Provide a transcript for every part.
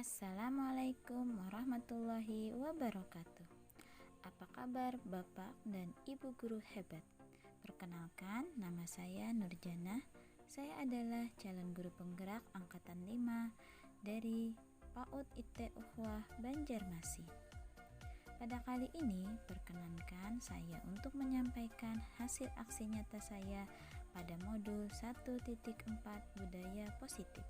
Assalamualaikum warahmatullahi wabarakatuh. Apa kabar Bapak dan Ibu guru hebat? Perkenalkan, nama saya Nurjana. Saya adalah calon guru penggerak angkatan 5 dari PAUD IT Ukhwah Banjarmasin. Pada kali ini, perkenankan saya untuk menyampaikan hasil aksi nyata saya pada modul 1.4 Budaya Positif.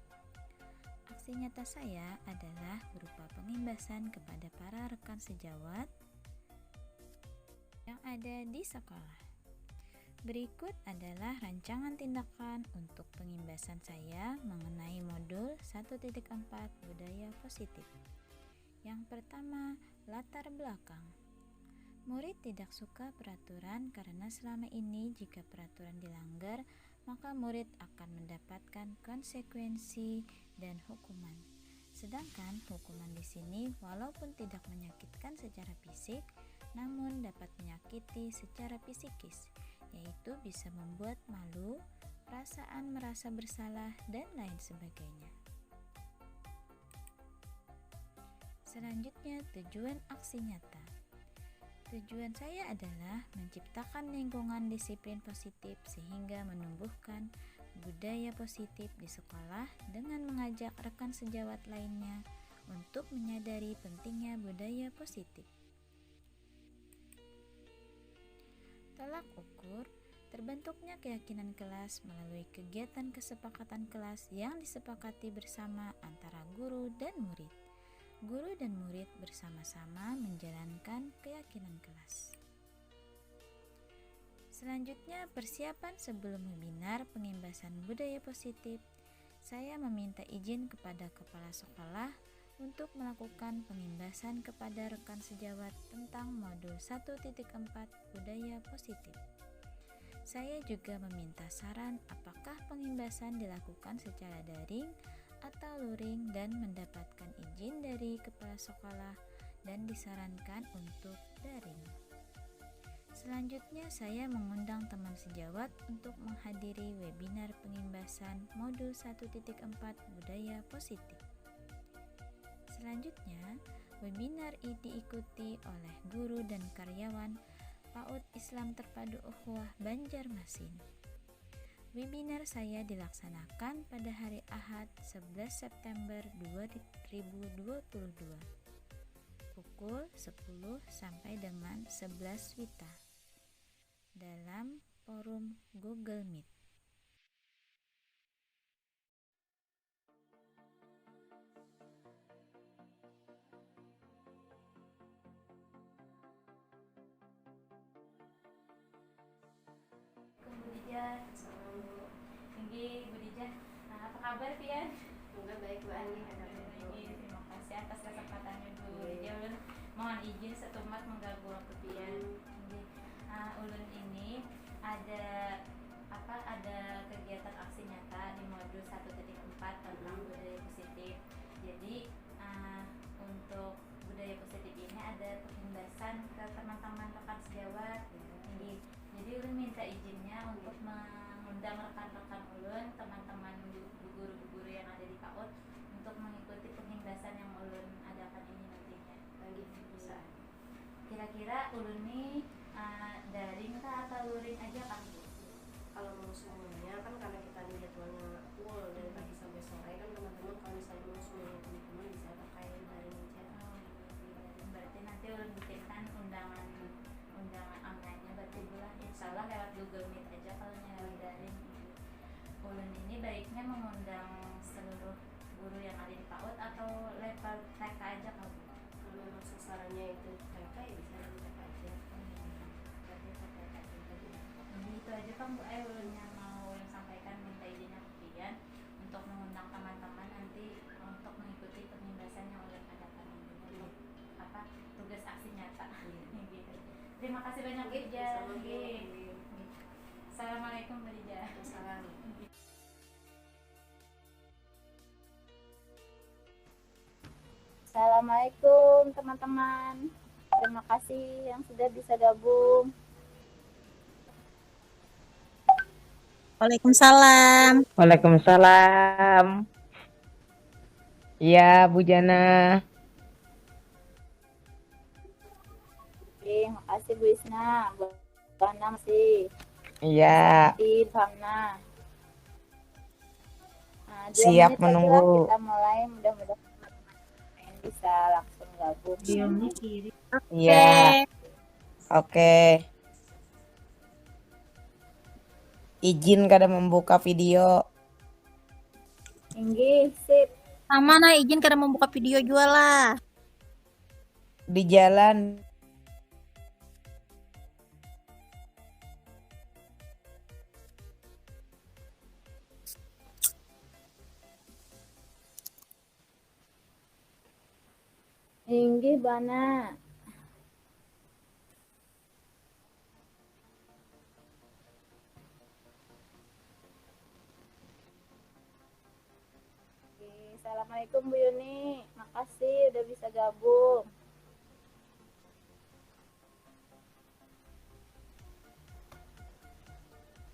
Aksi nyata saya adalah berupa pengimbasan kepada para rekan sejawat yang ada di sekolah. Berikut adalah rancangan tindakan untuk pengimbasan saya mengenai modul 1.4 Budaya Positif. Yang pertama, latar belakang. Murid tidak suka peraturan karena selama ini jika peraturan dilanggar, maka murid akan mendapatkan konsekuensi dan hukuman. Sedangkan hukuman di sini walaupun tidak menyakitkan secara fisik, namun dapat menyakiti secara psikis, yaitu bisa membuat malu, perasaan merasa bersalah, dan lain sebagainya. Selanjutnya, tujuan aksi nyata. Tujuan saya adalah menciptakan lingkungan disiplin positif sehingga menumbuhkan budaya positif di sekolah dengan mengajak rekan sejawat lainnya untuk menyadari pentingnya budaya positif. Tolak ukur, terbentuknya keyakinan kelas melalui kegiatan kesepakatan kelas yang disepakati bersama antara guru dan murid. Guru dan murid bersama-sama menjalankan keyakinan kelas. Selanjutnya, persiapan sebelum webinar pengimbasan budaya positif. Saya meminta izin kepada kepala sekolah untuk melakukan pengimbasan kepada rekan sejawat tentang modul 1.4 Budaya Positif. Saya juga meminta saran apakah pengimbasan dilakukan secara daring atau luring dan mendapatkan izin dari kepala sekolah dan disarankan untuk daring. Selanjutnya saya mengundang teman sejawat untuk menghadiri webinar pengimbasan modul 1.4 Budaya Positif. Selanjutnya, webinar ini diikuti oleh guru dan karyawan PAUD Islam Terpadu Ukhwah Banjarmasin. Webinar saya dilaksanakan pada hari Ahad 11 September 2022 pukul 10 sampai dengan 11 WITA dalam forum Google Meet. Tinggi Bu Dija. Apa kabar Pian? Semoga baik Bu Ani. Terima kasih atas kesempatannya Bu Dija. Ulun mohon izin setumat mengganggu waktu Pian. Ulun ini ada kegiatan aksi nyata di modul 1.4 tentang budaya positif. Jadi untuk budaya positif ini ada pengimbasan ke teman-teman rekan sejawat. Jadi ulun minta izinnya untuk mengundang rekan-rekan ulun, teman-teman guru-guru yang ada di PAUD untuk mengikuti pengimbasan yang ulun adakan ini nantinya. Bisa. Kira-kira ulun ini daring kah atau luring aja kan Bu? Kalau mau semuanya kan karena kita nih jadwalnya full dari pagi sampai sore kan teman-teman kalau misalnya mau semuanya teman-teman bisa pakai daring aja. Berarti nanti ulun bikinkan undangan online-nya berarti bulan insyaallah lewat Google Meet aja kalau lewat daring. Ulun ini baiknya mengundang seluruh guru yang ada di PAUD atau level TK aja kalau Kalau memang sasarannya itu TK ya bisa di TK aja. Berarti TK aja. Jadi itu aja kan Bu ulun yang mau ulun sampaikan, minta izinnya ke Pian untuk mengundang teman-teman nanti untuk mengikuti pengimbasan yang ulun adakan nantinya untuk tugas aksi nyata. Gitu. Terima kasih banyak Bu Dija. Assalamualaikum Bu Dija. Assalamualaikum. Assalamualaikum teman-teman. Terima kasih yang sudah bisa gabung. Waalaikumsalam. Waalaikumsalam. Iya, Bu Jana. Oke, makasih Bu Isna. Bu Hana masih. Iya, Santi, Hamna. Nah, 2 siap menit lagi lah menunggu. kita mulai. Mudah-mudahan teman-teman bisa langsung gabung. Iya, oke. Izin kada membuka video Inggih, sip. Sama nah izin karena membuka video jual lah. di jalan. Inggih, Bana. Oke, Assalamualaikum Bu Yuni. Makasih udah bisa gabung.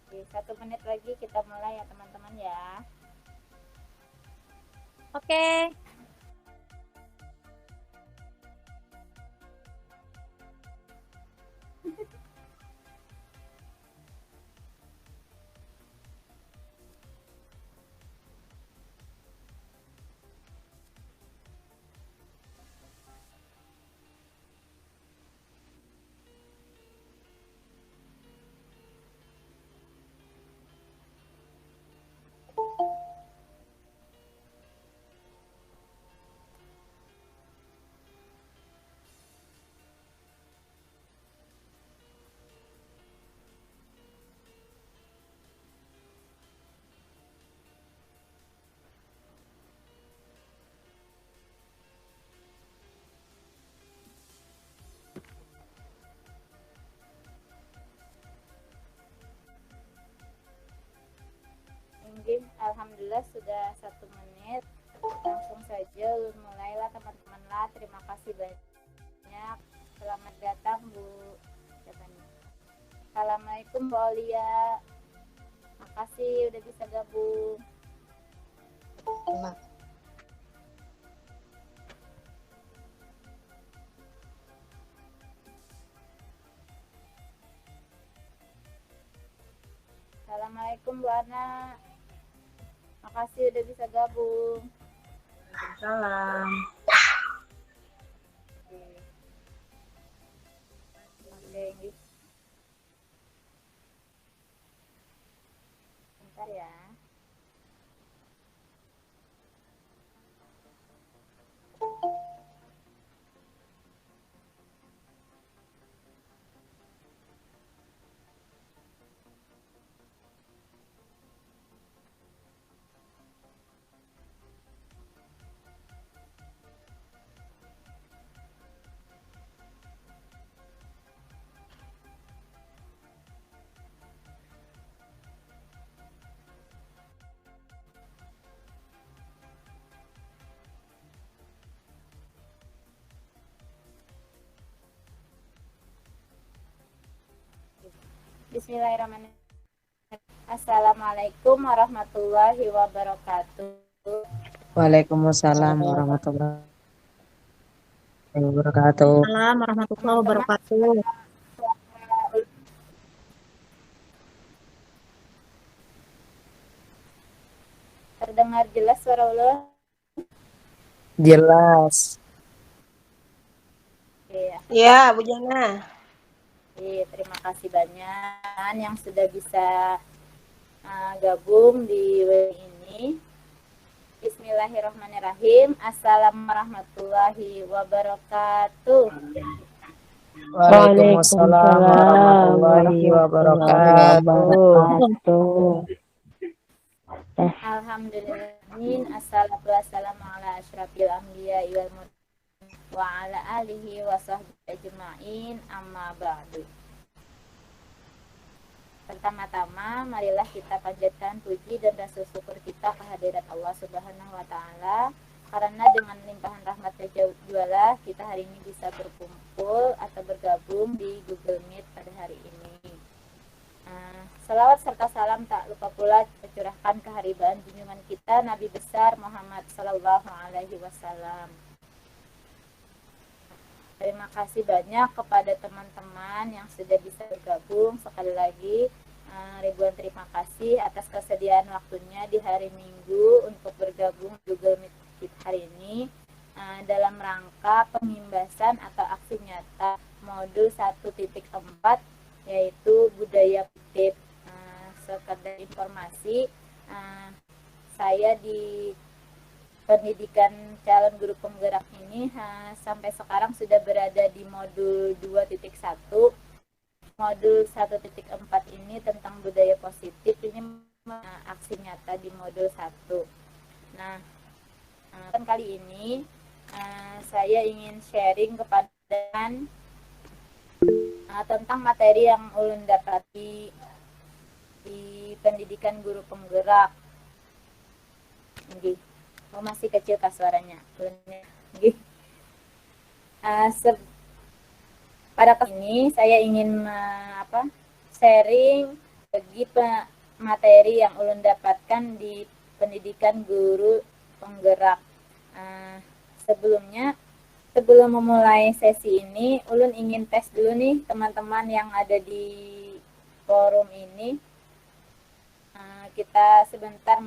Oke, 1 menit lagi kita mulai ya teman-teman ya. Oke. Inggih, alhamdulillah sudah 1 menit. Langsung saja mulailah teman-teman lah. Terima kasih banyak. Selamat datang Bu. Siapa nih? Assalamualaikum Bu Aulia. Makasih udah bisa gabung. Assalamualaikum Bu Ana. Makasih udah bisa gabung. Salam. Oke, Inggih. Bentar ya. Bismillahirrahmanirrahim. Assalamualaikum warahmatullahi wabarakatuh. Waalaikumsalam warahmatullahi wabarakatuh. Assalamualaikum warahmatullahi wabarakatuh. Terdengar jelas suara Allah? Jelas. Iya. Ya, Bu Jana. Terima kasih banyak yang sudah bisa gabung di webinar ini. Bismillahirrahmanirrahim. Assalamualaikum warahmatullahi wabarakatuh. Waalaikumsalam warahmatullahi wabarakatuh. Alhamdulillahirrahmanirrahim. Assalatu wassalamu ala asyrafil anbiya wal mursalin wa ala alihi wa sahbihi ajma'in, amma ba'du. Pertama-tama, marilah kita panjatkan puji dan rasa syukur kita kehadirat Allah Subhanahu wa Ta'ala, karena dengan limpahan rahmat dan jualah kita hari ini bisa berkumpul atau bergabung di Google Meet pada hari ini. Salawat serta salam tak lupa pula tercurahkan ke haribaan junjungan kita Nabi besar Muhammad Sallallahu Alaihi Wasallam. Terima kasih banyak kepada teman-teman yang sudah bisa bergabung. Sekali lagi ribuan terima kasih atas kesediaan waktunya di hari Minggu untuk bergabung Google Meet hari ini dalam rangka pengimbasan atau aksi nyata modul 1.4 yaitu budaya positif. Sekedar informasi, saya di pendidikan calon guru penggerak ini sampai sekarang sudah berada di modul 2.1. Modul 1.4 ini tentang budaya positif, ini aksi nyata di modul 1. Nah, kali ini saya ingin sharing kepada kalian tentang materi yang ulun dapati di pendidikan guru penggerak. Masih kecil kah suaranya? Pada kali ini saya ingin sharing bagi materi yang ulun dapatkan di pendidikan guru penggerak. Sebelum memulai sesi ini, ulun ingin tes dulu nih teman-teman yang ada di forum ini. Kita sebentar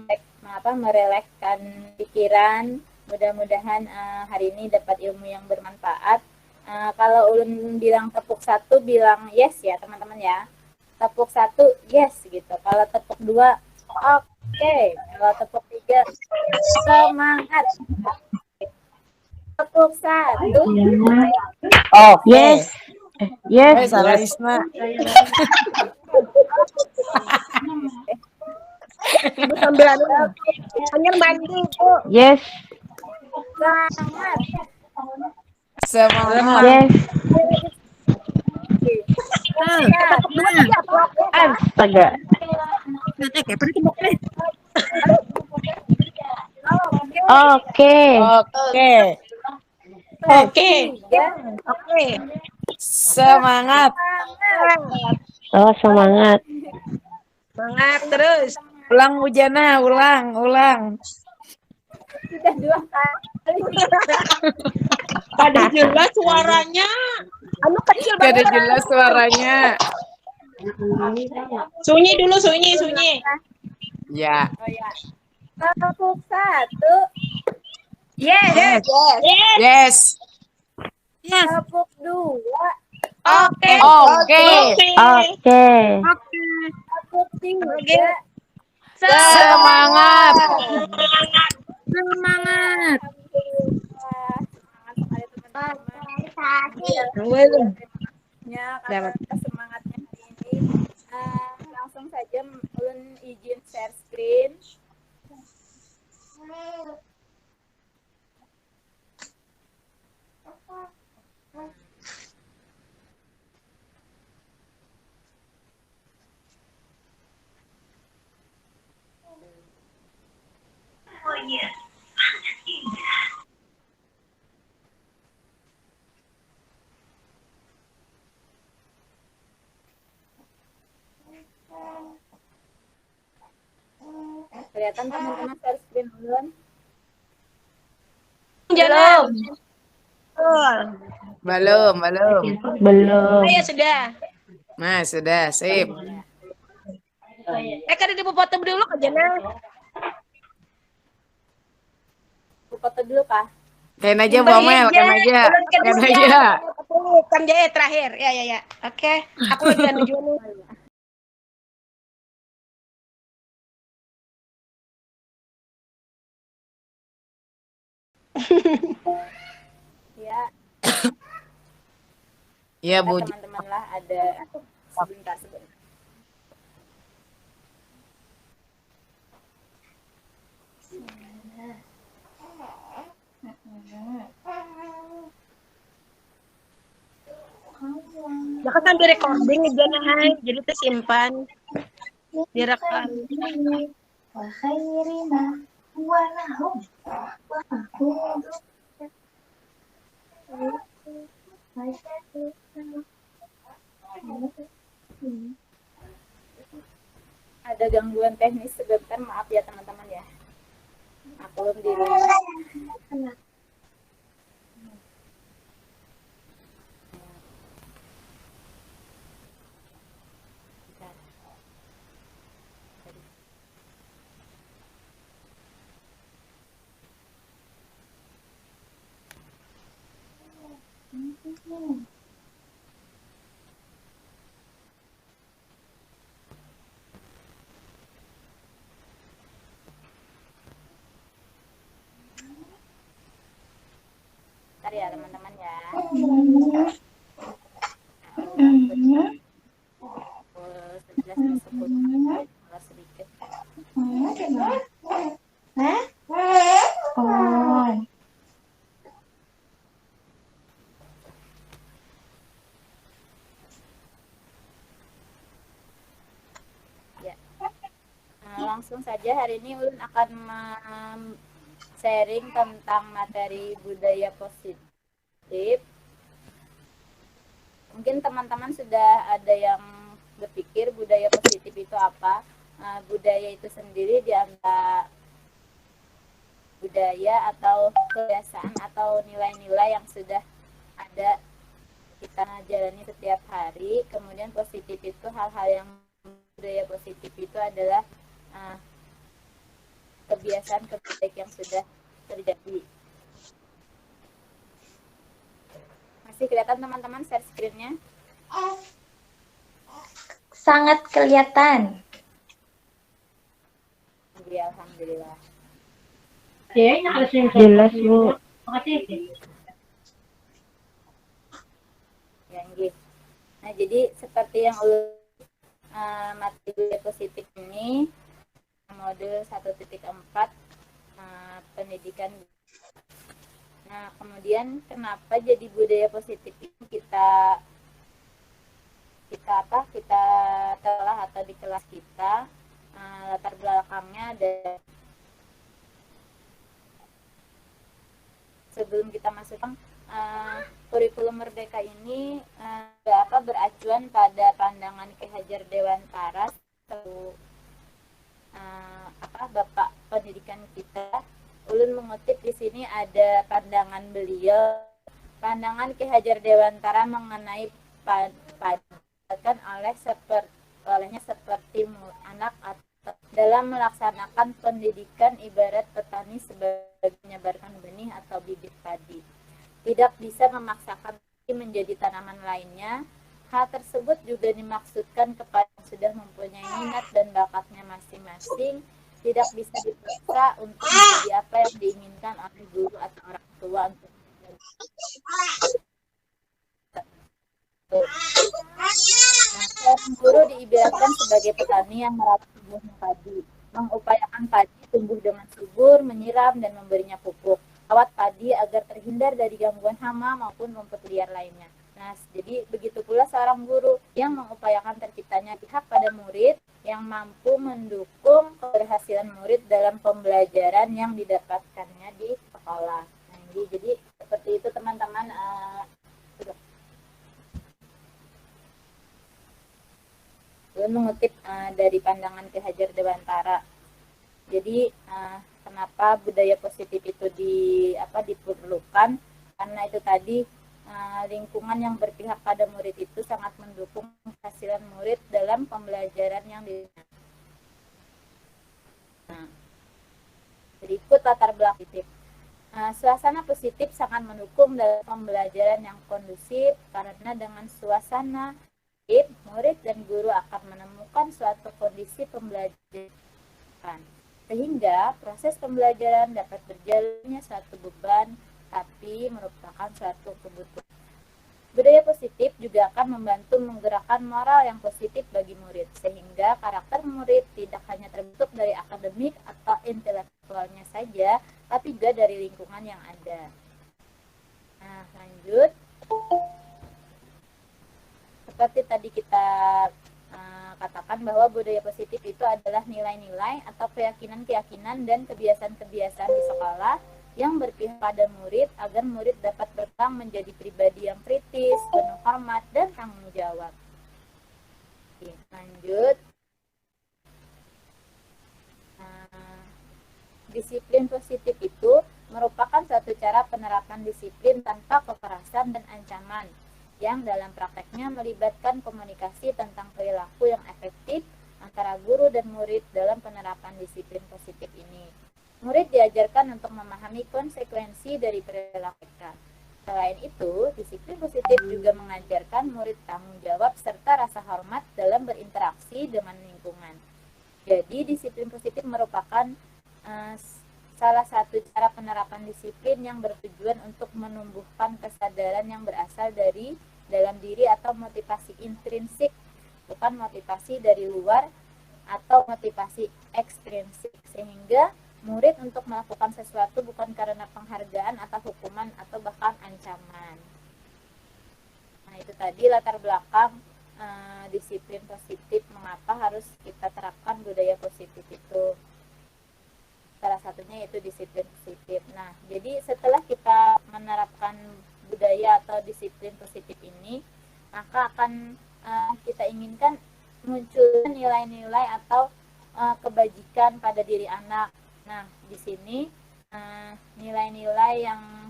merelakskan pikiran. Mudah-mudahan hari ini dapat ilmu yang bermanfaat. Kalau ulun bilang tepuk 1, bilang yes ya teman-teman ya. Tepuk 1 yes gitu. Kalau tepuk 2 oke. Kalau tepuk 3 semangat. Tepuk 1 Oh, Yes. yes. Salah Isma. Ibu sambil hanya mandi, Bu. Yes. semangat. Semangat. Yes. Astaga. Oke. Oke. Oke. Oke. Semangat. Oh, semangat. Semangat terus. Ulang Ujana, ulang. Sudah 2 kali. Ada jelas suaranya. Anu kecil Gak ada banget. jelas suaranya. Sunyi dulu, sunyi. Ya. Oh ya. Tepuk 1. Yes. Yes. Tepuk 2. Oke. Oke. Oke. Tepuk 3. Semangat. Semangat. Semangat sekali teman-teman. Karena semangatnya hari ini. Langsung saja ulun izin share screen. Kelihatan teman-teman share screen ulun? Belum. Belum. Saya sudah. Nah, sudah, sip. Kan ibu foto dulu aja nah. Foto dulu kah? Kain aja Bu Amel, kain aja. Kan dia terakhir. Ya. Oke. Aku lagi menuju nih. Ya, Iya Bu. teman-teman lah ada sebentar. Ya kan sambil recording aja nah. Jadi tersimpan. Direkam. ada gangguan teknis sebentar, maaf ya teman-teman ya. Maklum di rumah. Bentar ya teman-teman ya. Pukul 11.10 malah sedikit. Ya. Langsung saja hari ini Ulun akan sharing tentang materi budaya positif. Mungkin teman-teman sudah ada yang berpikir budaya positif itu apa. Budaya itu sendiri di antara budaya atau kebiasaan atau nilai-nilai yang sudah ada kita jalani setiap hari. Kemudian positif itu hal-hal yang budaya positif itu adalah kebiasaan baik yang sudah terjadi. Masih kelihatan teman-teman share screen-nya? Sangat kelihatan. Ya, alhamdulillah. Jelas, Bu. Ya, nggih. Nah, jadi seperti yang materi positif ini modul 1.4 pendidikan. Nah, kemudian kenapa jadi budaya positif ini kita telah atau di kelas kita latar belakangnya ada. Sebelum kita masukkan kurikulum Merdeka ini beracuan pada pandangan Ki Hajar Dewantara Bapak pendidikan kita. Ulun mengutip di sini ada pandangan beliau, pandangan Ki Hajar Dewantara mengenai olehnya seperti anak atau dalam melaksanakan pendidikan ibarat petani sebagai menyebarkan benih atau bibit padi. Tidak bisa memaksakan menjadi tanaman lainnya. Hal tersebut juga dimaksudkan kepada yang sudah mempunyai minat dan bakatnya masing-masing, tidak bisa dipaksa untuk menjadi apa yang diinginkan oleh guru atau orang tua untuk seorang guru diibaratkan sebagai petani yang merawat tumbuhnya padi, mengupayakan padi tumbuh dengan subur, menyiram dan memberinya pupuk, rawat padi agar terhindar dari gangguan hama maupun rumput liar lainnya. Nah, jadi begitu pula seorang guru yang mengupayakan terciptanya pihak pada murid yang mampu mendukung keberhasilan murid dalam pembelajaran yang didapatkannya di sekolah. Nah, jadi seperti itu teman-teman. Mengutip dari pandangan Ki Hajar Dewantara. Jadi kenapa budaya positif itu diperlukan? Karena itu tadi lingkungan yang berpihak pada murid itu sangat mendukung keberhasilan murid dalam pembelajaran yang berikut latar belakang. Suasana positif sangat mendukung dalam pembelajaran yang kondusif karena dengan suasana murid dan guru akan menemukan suatu kondisi pembelajaran sehingga proses pembelajaran dapat berjalannya suatu beban tapi merupakan suatu kebutuhan. Budaya positif juga akan membantu menggerakkan moral yang positif bagi murid sehingga karakter murid tidak hanya terbentuk dari akademik atau intelektualnya saja tapi juga dari lingkungan yang ada. Nah, lanjut. Seperti tadi kita katakan bahwa budaya positif itu adalah nilai-nilai atau keyakinan-keyakinan dan kebiasaan-kebiasaan di sekolah yang berpihak pada murid agar murid dapat berkembang menjadi pribadi yang kritis, penuh hormat, dan tanggung jawab. Oke, lanjut. disiplin positif itu merupakan suatu cara penerapan disiplin tanpa kekerasan dan ancaman yang dalam prakteknya melibatkan komunikasi tentang perilaku yang efektif antara guru dan murid dalam penerapan disiplin positif ini. Murid diajarkan untuk memahami konsekuensi dari perilaku mereka. Selain itu, disiplin positif juga mengajarkan murid tanggung jawab serta rasa hormat dalam berinteraksi dengan lingkungan. Jadi, disiplin positif merupakan salah satu cara penerapan disiplin yang bertujuan untuk menumbuhkan kesadaran yang berasal dari dalam diri atau motivasi intrinsik, bukan motivasi dari luar atau motivasi ekstrinsik, sehingga murid untuk melakukan sesuatu bukan karena penghargaan atau hukuman atau bahkan ancaman. Nah, itu tadi latar belakang disiplin positif, mengapa harus kita terapkan budaya positif itu. Salah satunya yaitu disiplin positif. Nah, jadi setelah kita menerapkan budaya atau disiplin positif ini, maka akan kita inginkan muncul nilai-nilai atau kebajikan pada diri anak. Nah, di sini nilai-nilai yang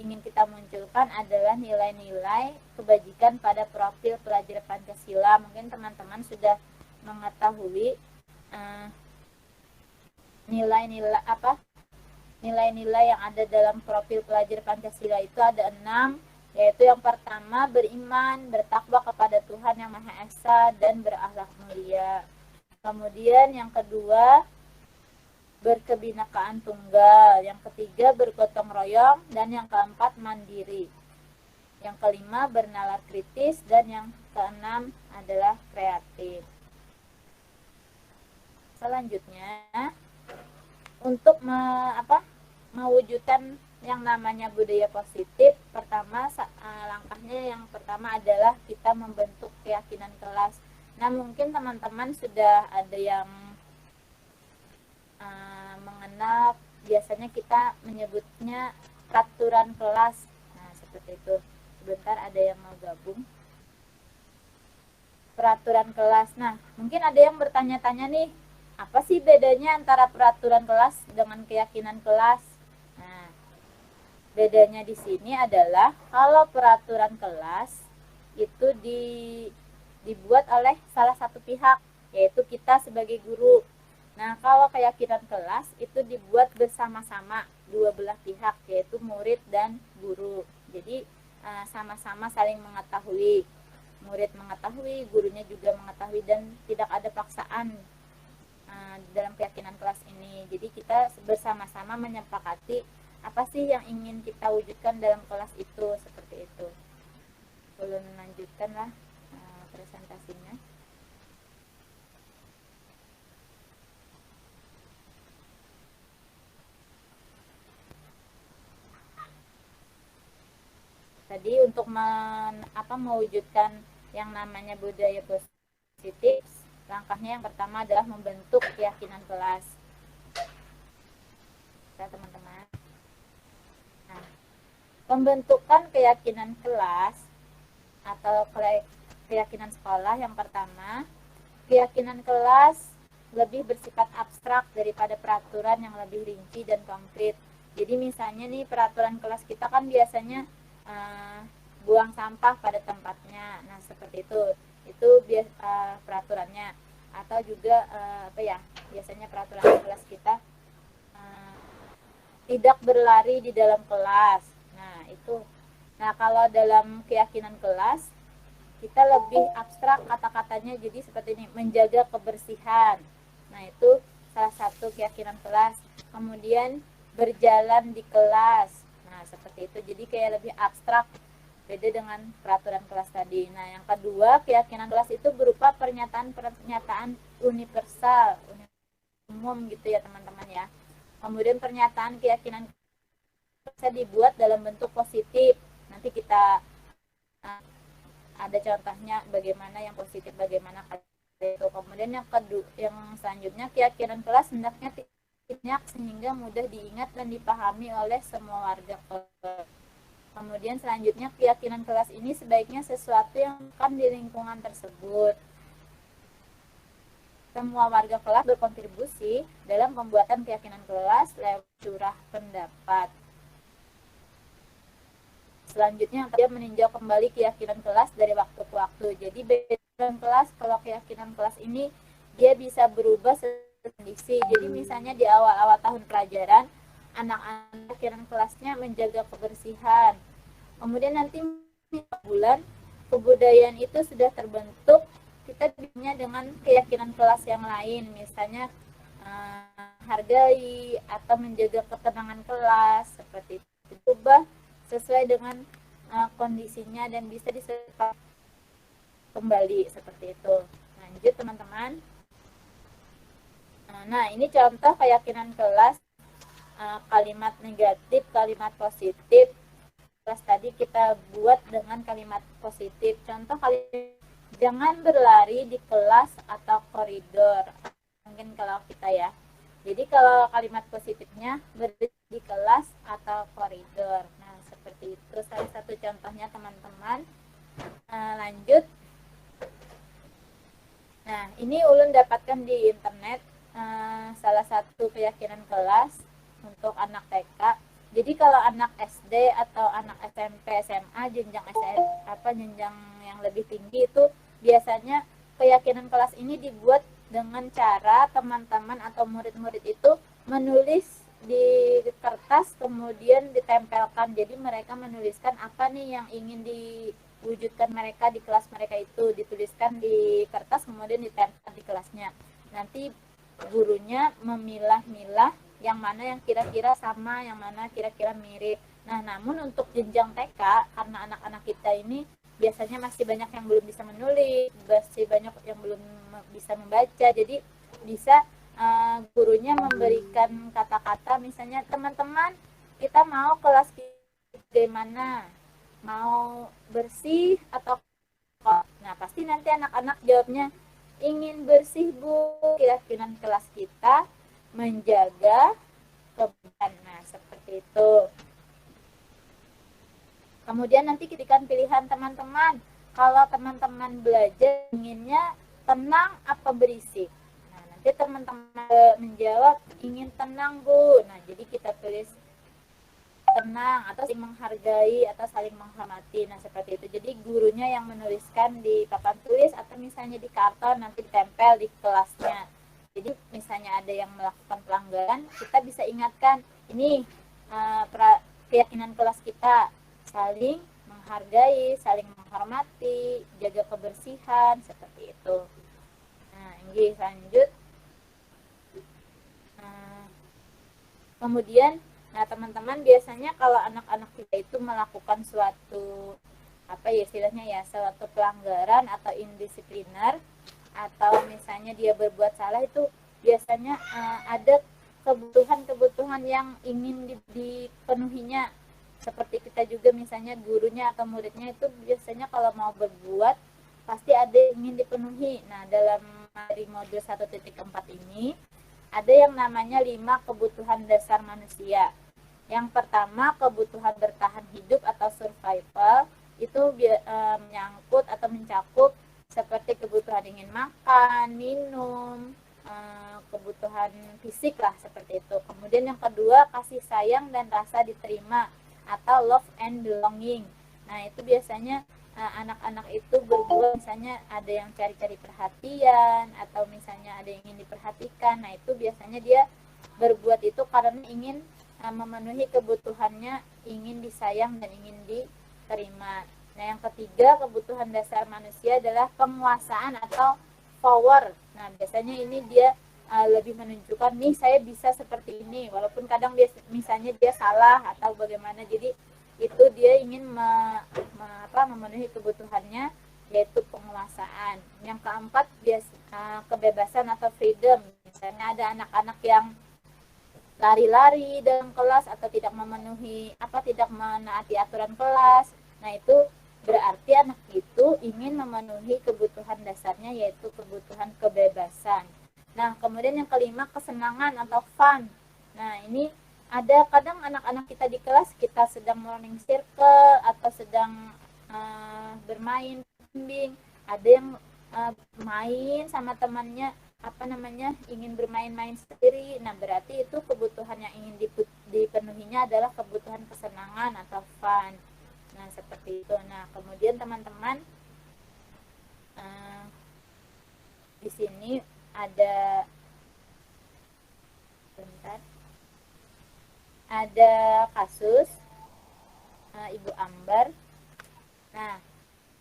ingin kita munculkan adalah nilai-nilai kebajikan pada profil pelajar Pancasila. Mungkin teman-teman sudah mengetahui nilai-nilai yang ada dalam profil pelajar Pancasila itu ada 6, yaitu yang pertama beriman, bertakwa kepada Tuhan Yang Maha Esa dan berakhlak mulia. Kemudian yang kedua berkebinekaan tunggal, yang ketiga bergotong royong, dan yang keempat mandiri. Yang kelima bernalar kritis, dan yang keenam adalah kreatif. Selanjutnya, untuk mewujudkan yang namanya budaya positif, langkahnya yang pertama adalah kita membentuk keyakinan kelas. Nah, mungkin teman-teman sudah ada yang mengenal, biasanya kita menyebutnya peraturan kelas. Nah, seperti itu. Sebentar, ada yang mau gabung. Peraturan kelas. Nah, mungkin ada yang bertanya-tanya nih, apa sih bedanya antara peraturan kelas dengan keyakinan kelas? Nah, bedanya di sini adalah kalau peraturan kelas itu dibuat oleh salah satu pihak, yaitu kita sebagai guru. Nah, kalau keyakinan kelas itu dibuat bersama-sama dua belah pihak, yaitu murid dan guru. Jadi sama-sama saling mengetahui. Murid mengetahui, gurunya juga mengetahui, dan tidak ada paksaan dalam keyakinan kelas ini. Jadi kita bersama-sama menyepakati apa sih yang ingin kita wujudkan dalam kelas itu, seperti itu. Belum melanjutkanlah presentasinya. Tadi untuk mewujudkan yang namanya budaya positif, langkahnya yang pertama adalah membentuk keyakinan kelas. Ya, teman-teman. Nah, pembentukan keyakinan kelas atau keyakinan sekolah yang pertama, keyakinan kelas lebih bersifat abstrak daripada peraturan yang lebih rinci dan konkret. Jadi misalnya nih, peraturan kelas kita kan biasanya buang sampah pada tempatnya. Nah, seperti itu peraturannya. Atau juga biasanya peraturan kelas kita tidak berlari di dalam kelas. Nah, itu. Nah, kalau dalam keyakinan kelas kita lebih abstrak kata-katanya, jadi seperti ini, menjaga kebersihan. Nah, itu salah satu keyakinan kelas. Kemudian berjalan di kelas. Nah, seperti itu. Jadi kayak lebih abstrak, beda dengan peraturan kelas tadi. Nah, yang kedua, keyakinan kelas itu berupa pernyataan universal, umum gitu ya, teman-teman ya. Kemudian pernyataan keyakinan bisa dibuat dalam bentuk positif. Nanti kita ada contohnya bagaimana yang positif, bagaimana itu. Kemudian yang kedua, yang selanjutnya, keyakinan kelas hendaknya banyak sehingga mudah diingat dan dipahami oleh semua warga kelas. Kemudian selanjutnya, keyakinan kelas ini sebaiknya sesuatu yang akan di lingkungan tersebut. semua warga kelas berkontribusi dalam pembuatan keyakinan kelas lewat curah pendapat. Selanjutnya dia meninjau kembali keyakinan kelas dari waktu ke waktu. Jadi keyakinan kelas, kalau keyakinan kelas ini dia bisa berubah sesuai kondisi. Jadi misalnya di awal-awal tahun pelajaran, anak-anak keyakinan kelasnya menjaga kebersihan. Kemudian nanti bulan kebudayaan itu sudah terbentuk, kita bisa dengan keyakinan kelas yang lain, misalnya hargai atau menjaga ketenangan kelas, seperti itu. Berubah sesuai dengan kondisinya dan bisa disesuaikan kembali seperti itu. Lanjut teman-teman. Nah, ini contoh keyakinan kelas, kalimat negatif, kalimat positif. Kelas tadi kita buat dengan kalimat positif. Contoh kalimat, jangan berlari di kelas atau koridor. Mungkin kalau kita ya. Jadi kalau kalimat positifnya berlari di kelas atau koridor. Nah, seperti itu salah satu contohnya teman-teman. Lanjut. Nah, ini Ulun dapatkan di internet salah satu keyakinan kelas untuk anak TK. Jadi kalau anak SD atau anak SMP, SMA, jenjang jenjang yang lebih tinggi itu biasanya keyakinan kelas ini dibuat dengan cara teman-teman atau murid-murid itu menulis di kertas kemudian ditempelkan. Jadi mereka menuliskan apa nih yang ingin diwujudkan mereka di kelas mereka itu, dituliskan di kertas kemudian ditempel di kelasnya. Nanti gurunya memilah-milah yang mana yang kira-kira sama, yang mana kira-kira mirip. Nah, namun untuk jenjang TK, karena anak-anak kita ini biasanya masih banyak yang belum bisa menulis, masih banyak yang belum bisa membaca, jadi bisa gurunya memberikan kata-kata, misalnya teman-teman kita mau kelas bagaimana, mau bersih atau kotor. Nah, pasti nanti anak-anak jawabnya ingin bersih Bu, keyakinan kelas kita menjaga kebersihan. Nah, seperti itu. Kemudian nanti ketika pilihan teman-teman, kalau teman-teman belajar inginnya tenang apa berisik. Nah, nanti teman-teman menjawab ingin tenang Bu. Nah, jadi kita tulis tenang atau saling menghargai atau saling menghormati. Nah, seperti itu. Jadi gurunya yang menuliskan di papan tulis atau misalnya di karton nanti ditempel di kelasnya. Jadi misalnya ada yang melakukan pelanggaran, kita bisa ingatkan ini keyakinan kelas kita, saling menghargai, saling menghormati, jaga kebersihan, seperti itu. Nah, ini lanjut. Kemudian, nah teman-teman biasanya kalau anak-anak kita itu melakukan suatu istilahnya ya, suatu pelanggaran atau indisipliner, atau misalnya dia berbuat salah, itu biasanya ada kebutuhan-kebutuhan yang ingin dipenuhinya. Seperti kita juga misalnya gurunya atau muridnya itu biasanya kalau mau berbuat pasti ada yang ingin dipenuhi. Nah, dalam materi modul 1.4 ini ada yang namanya 5 kebutuhan dasar manusia. Yang pertama, kebutuhan bertahan hidup atau survival, itu menyangkut atau mencakup seperti kebutuhan ingin makan, minum, kebutuhan fisik lah, seperti itu. Kemudian yang kedua, kasih sayang dan rasa diterima atau love and belonging. Nah, itu biasanya anak-anak itu berbuat, misalnya ada yang cari-cari perhatian atau misalnya ada yang ingin diperhatikan. Nah, itu biasanya dia berbuat itu karena ingin memenuhi kebutuhannya, ingin disayang dan ingin diterima. Nah, yang ketiga, kebutuhan dasar manusia adalah penguasaan atau power. Nah, biasanya ini dia lebih menunjukkan nih saya bisa seperti ini, walaupun kadang dia misalnya dia salah atau bagaimana. Jadi itu dia ingin memenuhi kebutuhannya, yaitu penguasaan. Yang keempat, kebebasan atau freedom. Misalnya ada anak-anak yang lari-lari dalam kelas atau tidak menaati aturan kelas. Nah, itu berarti anak itu ingin memenuhi kebutuhan dasarnya, yaitu kebutuhan kebebasan. Nah, kemudian yang kelima, kesenangan atau fun. Nah, ini ada kadang anak-anak kita di kelas, kita sedang morning circle atau sedang bermain bimbing, ada yang main sama temannya apa namanya, ingin bermain-main sendiri. Nah, berarti itu kebutuhan yang ingin dipenuhinya adalah kebutuhan kesenangan atau fun. Nah, seperti itu. Nah, kemudian teman-teman, di sini ada ada kasus Ibu Ambar. Nah,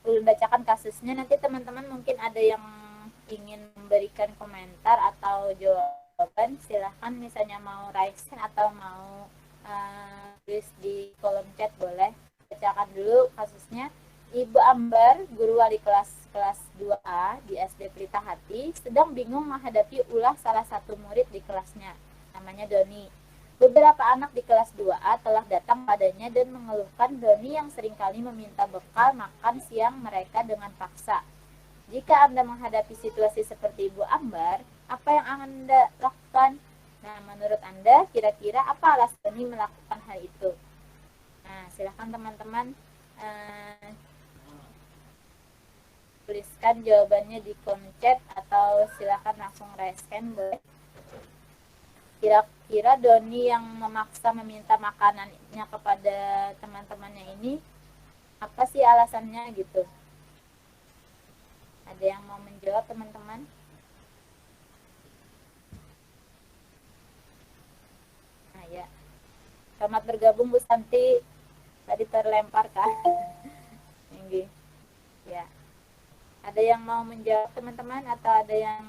ulun bacakan kasusnya, nanti teman-teman mungkin ada yang ingin memberikan komentar atau jawaban, silahkan, misalnya mau raise hand atau mau tulis di kolom chat boleh. Bacakan dulu kasusnya. Ibu Ambar, guru wali kelas 2A di SD Pelita Hati, sedang bingung menghadapi ulah salah satu murid di kelasnya, namanya Doni. Beberapa anak di kelas 2A telah datang padanya dan mengeluhkan Doni yang seringkali meminta bekal makan siang mereka dengan paksa. Jika Anda menghadapi situasi seperti Ibu Ambar, apa yang Anda lakukan? Nah, menurut Anda, kira-kira apa alasan Doni melakukan hal itu? Nah, silakan teman-teman tuliskan jawabannya di kolom chat atau silakan langsung raise hand boleh. Kira-kira Doni yang memaksa meminta makanannya kepada teman-temannya ini, apa sih alasannya gitu? Ada yang mau menjawab teman-teman? Nah ya, selamat bergabung Bu Santi. Tadi terlempar kan? Ini ya. Ada yang mau menjawab teman-teman atau ada yang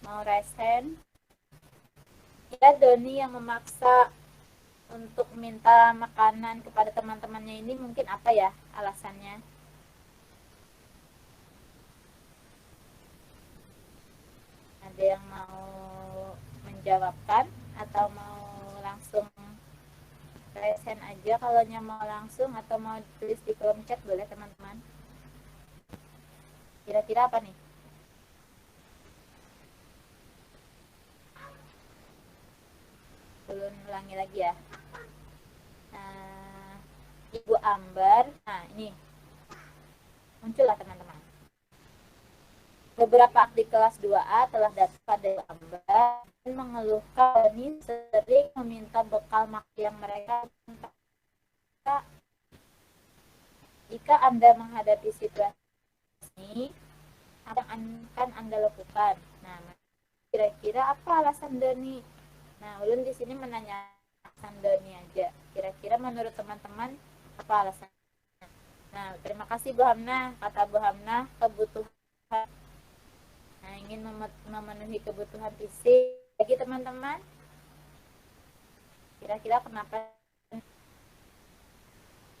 mau raise hand? Ya, Doni yang memaksa untuk minta makanan kepada teman-temannya ini mungkin apa ya alasannya? Ada yang mau menjawabkan atau mau langsung raise hand aja? Kalau mau langsung atau mau tulis di kolom chat boleh teman-teman. Kira-kira apa nih? Belum ulangi lagi ya. Ibu Ambar, nah ini muncullah teman-teman. Beberapa adik kelas 2A telah datang pada Ibu Ambar dan mengeluhkan Doni sering meminta bekal makan yang mereka minta. Jika Anda menghadapi situasi ini, apa yang akan Anda lakukan? Nah, kira-kira apa alasan Doni? Nah, ulun di sini menanya alasan Doni aja. Kira-kira menurut teman-teman apa alasannya? Nah, terima kasih Bu Hamna. Kata Bu Hamna, kebutuhan. Nah, ingin memenuhi kebutuhan fisik. Lagi teman-teman, kira-kira kenapa?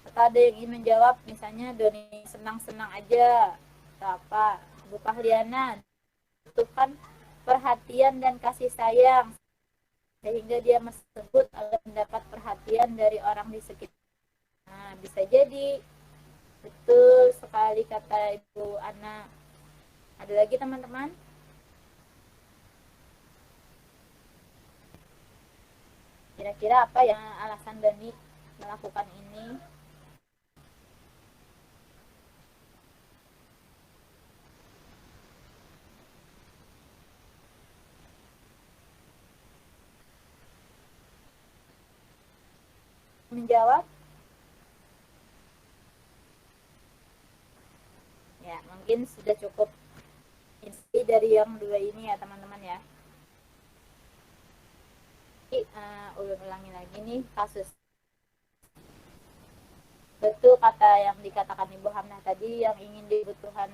Atau ada yang ingin menjawab, misalnya Doni senang-senang aja atau apa? Bu Pahliana, butuhkan perhatian dan kasih sayang sehingga dia tersebut agar mendapat perhatian dari orang di sekitar. Nah, bisa jadi betul sekali kata Ibu Ana. Ada lagi teman-teman? Kira-kira apa yang alasan Doni melakukan ini? Menjawab? Ya, mungkin sudah cukup inti dari yang dua ini ya teman-teman ya. Ulun ulangi lagi nih kasus. Betul kata yang dikatakan Ibu Hamnah tadi, yang ingin dibutuhkan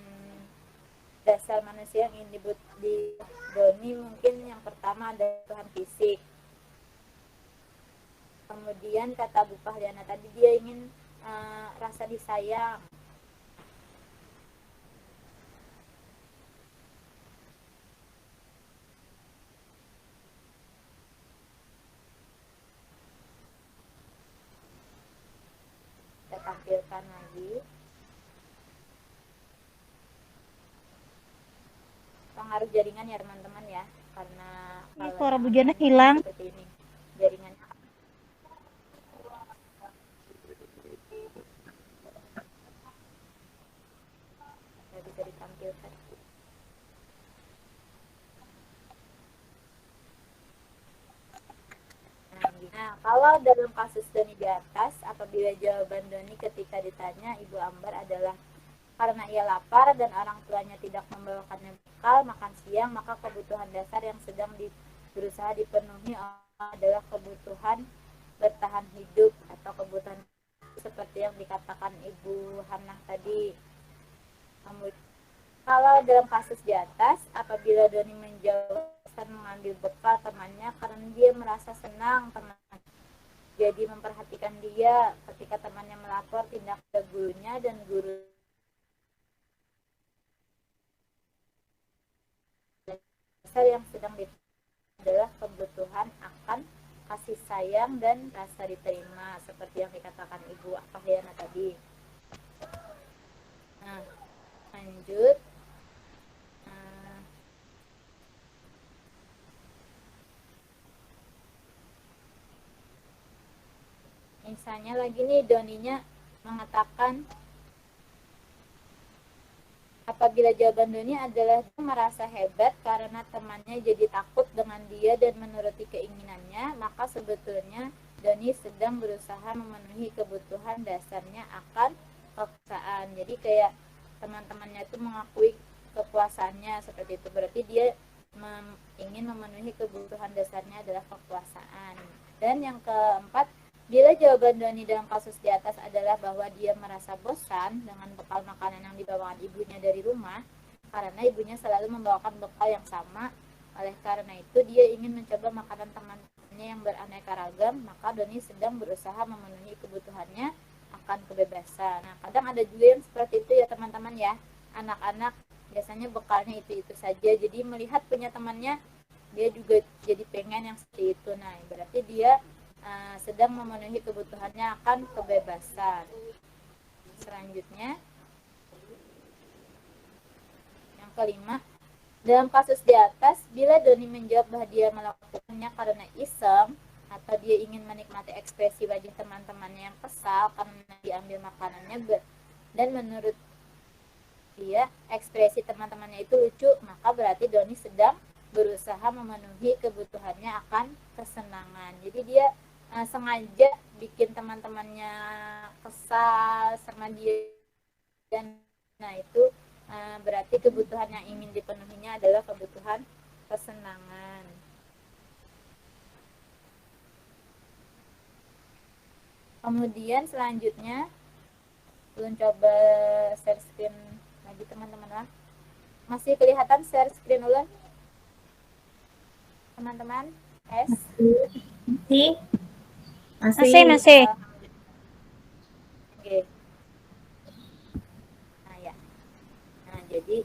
dasar manusia yang ingin di Doni mungkin yang pertama ada kebutuhan fisik. Kemudian kata Bu Pahliana tadi dia ingin rasa disayang. Kita tampilkan lagi. Pengaruh jaringan ya teman-teman ya, karena Ini suara Bu Jana hilang. Seperti ini jaringannya. Nggak bisa ditampilkan. Nah, kalau dalam kasus Doni di atas, apabila jawaban Doni ketika ditanya Ibu Ambar adalah karena ia lapar dan orang tuanya tidak membawakannya bekal makan siang, maka kebutuhan dasar yang sedang berusaha dipenuhi adalah kebutuhan bertahan hidup atau kebutuhan seperti yang dikatakan Ibu Hana tadi. Kalau dalam kasus di atas, apabila Doni menjawab dan mengambil bekal temannya karena dia merasa senang teman jadi memperhatikan dia ketika temannya melapor tindak gurunya dan guru dasar yang sedang adalah kebutuhan akan kasih sayang dan rasa diterima seperti yang dikatakan Ibu Fahyana tadi. Nah, lanjut. Misalnya lagi nih Doninya mengatakan apabila jawaban Doni adalah dia merasa hebat karena temannya jadi takut dengan dia dan menuruti keinginannya, maka sebetulnya Doni sedang berusaha memenuhi kebutuhan dasarnya akan kekuasaan. Jadi kayak teman-temannya itu mengakui kekuasaannya seperti itu, berarti dia ingin memenuhi kebutuhan dasarnya adalah kekuasaan. Dan yang keempat, bila jawaban Doni dalam kasus di atas adalah bahwa dia merasa bosan dengan bekal makanan yang dibawakan ibunya dari rumah, karena ibunya selalu membawakan bekal yang sama, oleh karena itu dia ingin mencoba makanan teman-temannya yang beraneka ragam, maka Doni sedang berusaha memenuhi kebutuhannya akan kebebasan. Nah, kadang ada juga yang seperti itu ya teman-teman ya, anak-anak biasanya bekalnya itu-itu saja, jadi melihat punya temannya, dia juga jadi pengen yang seperti itu. Nah, berarti dia sedang memenuhi kebutuhannya akan kebebasan. Selanjutnya, yang kelima, dalam kasus di atas, bila Doni menjawab bahwa dia melakukannya karena iseng atau dia ingin menikmati ekspresi wajah teman-temannya yang kesal karena diambil makanannya dan menurut dia ekspresi teman-temannya itu lucu, maka berarti Doni sedang berusaha memenuhi kebutuhannya akan kesenangan. Jadi dia sengaja bikin teman-temannya kesal sama dia, dan nah itu berarti kebutuhan yang ingin dipenuhinya adalah kebutuhan kesenangan. Kemudian selanjutnya belum coba share screen lagi teman-teman lah. Masih kelihatan share screen ulang teman-teman? Masih. Oke. Nah ya. Nah jadi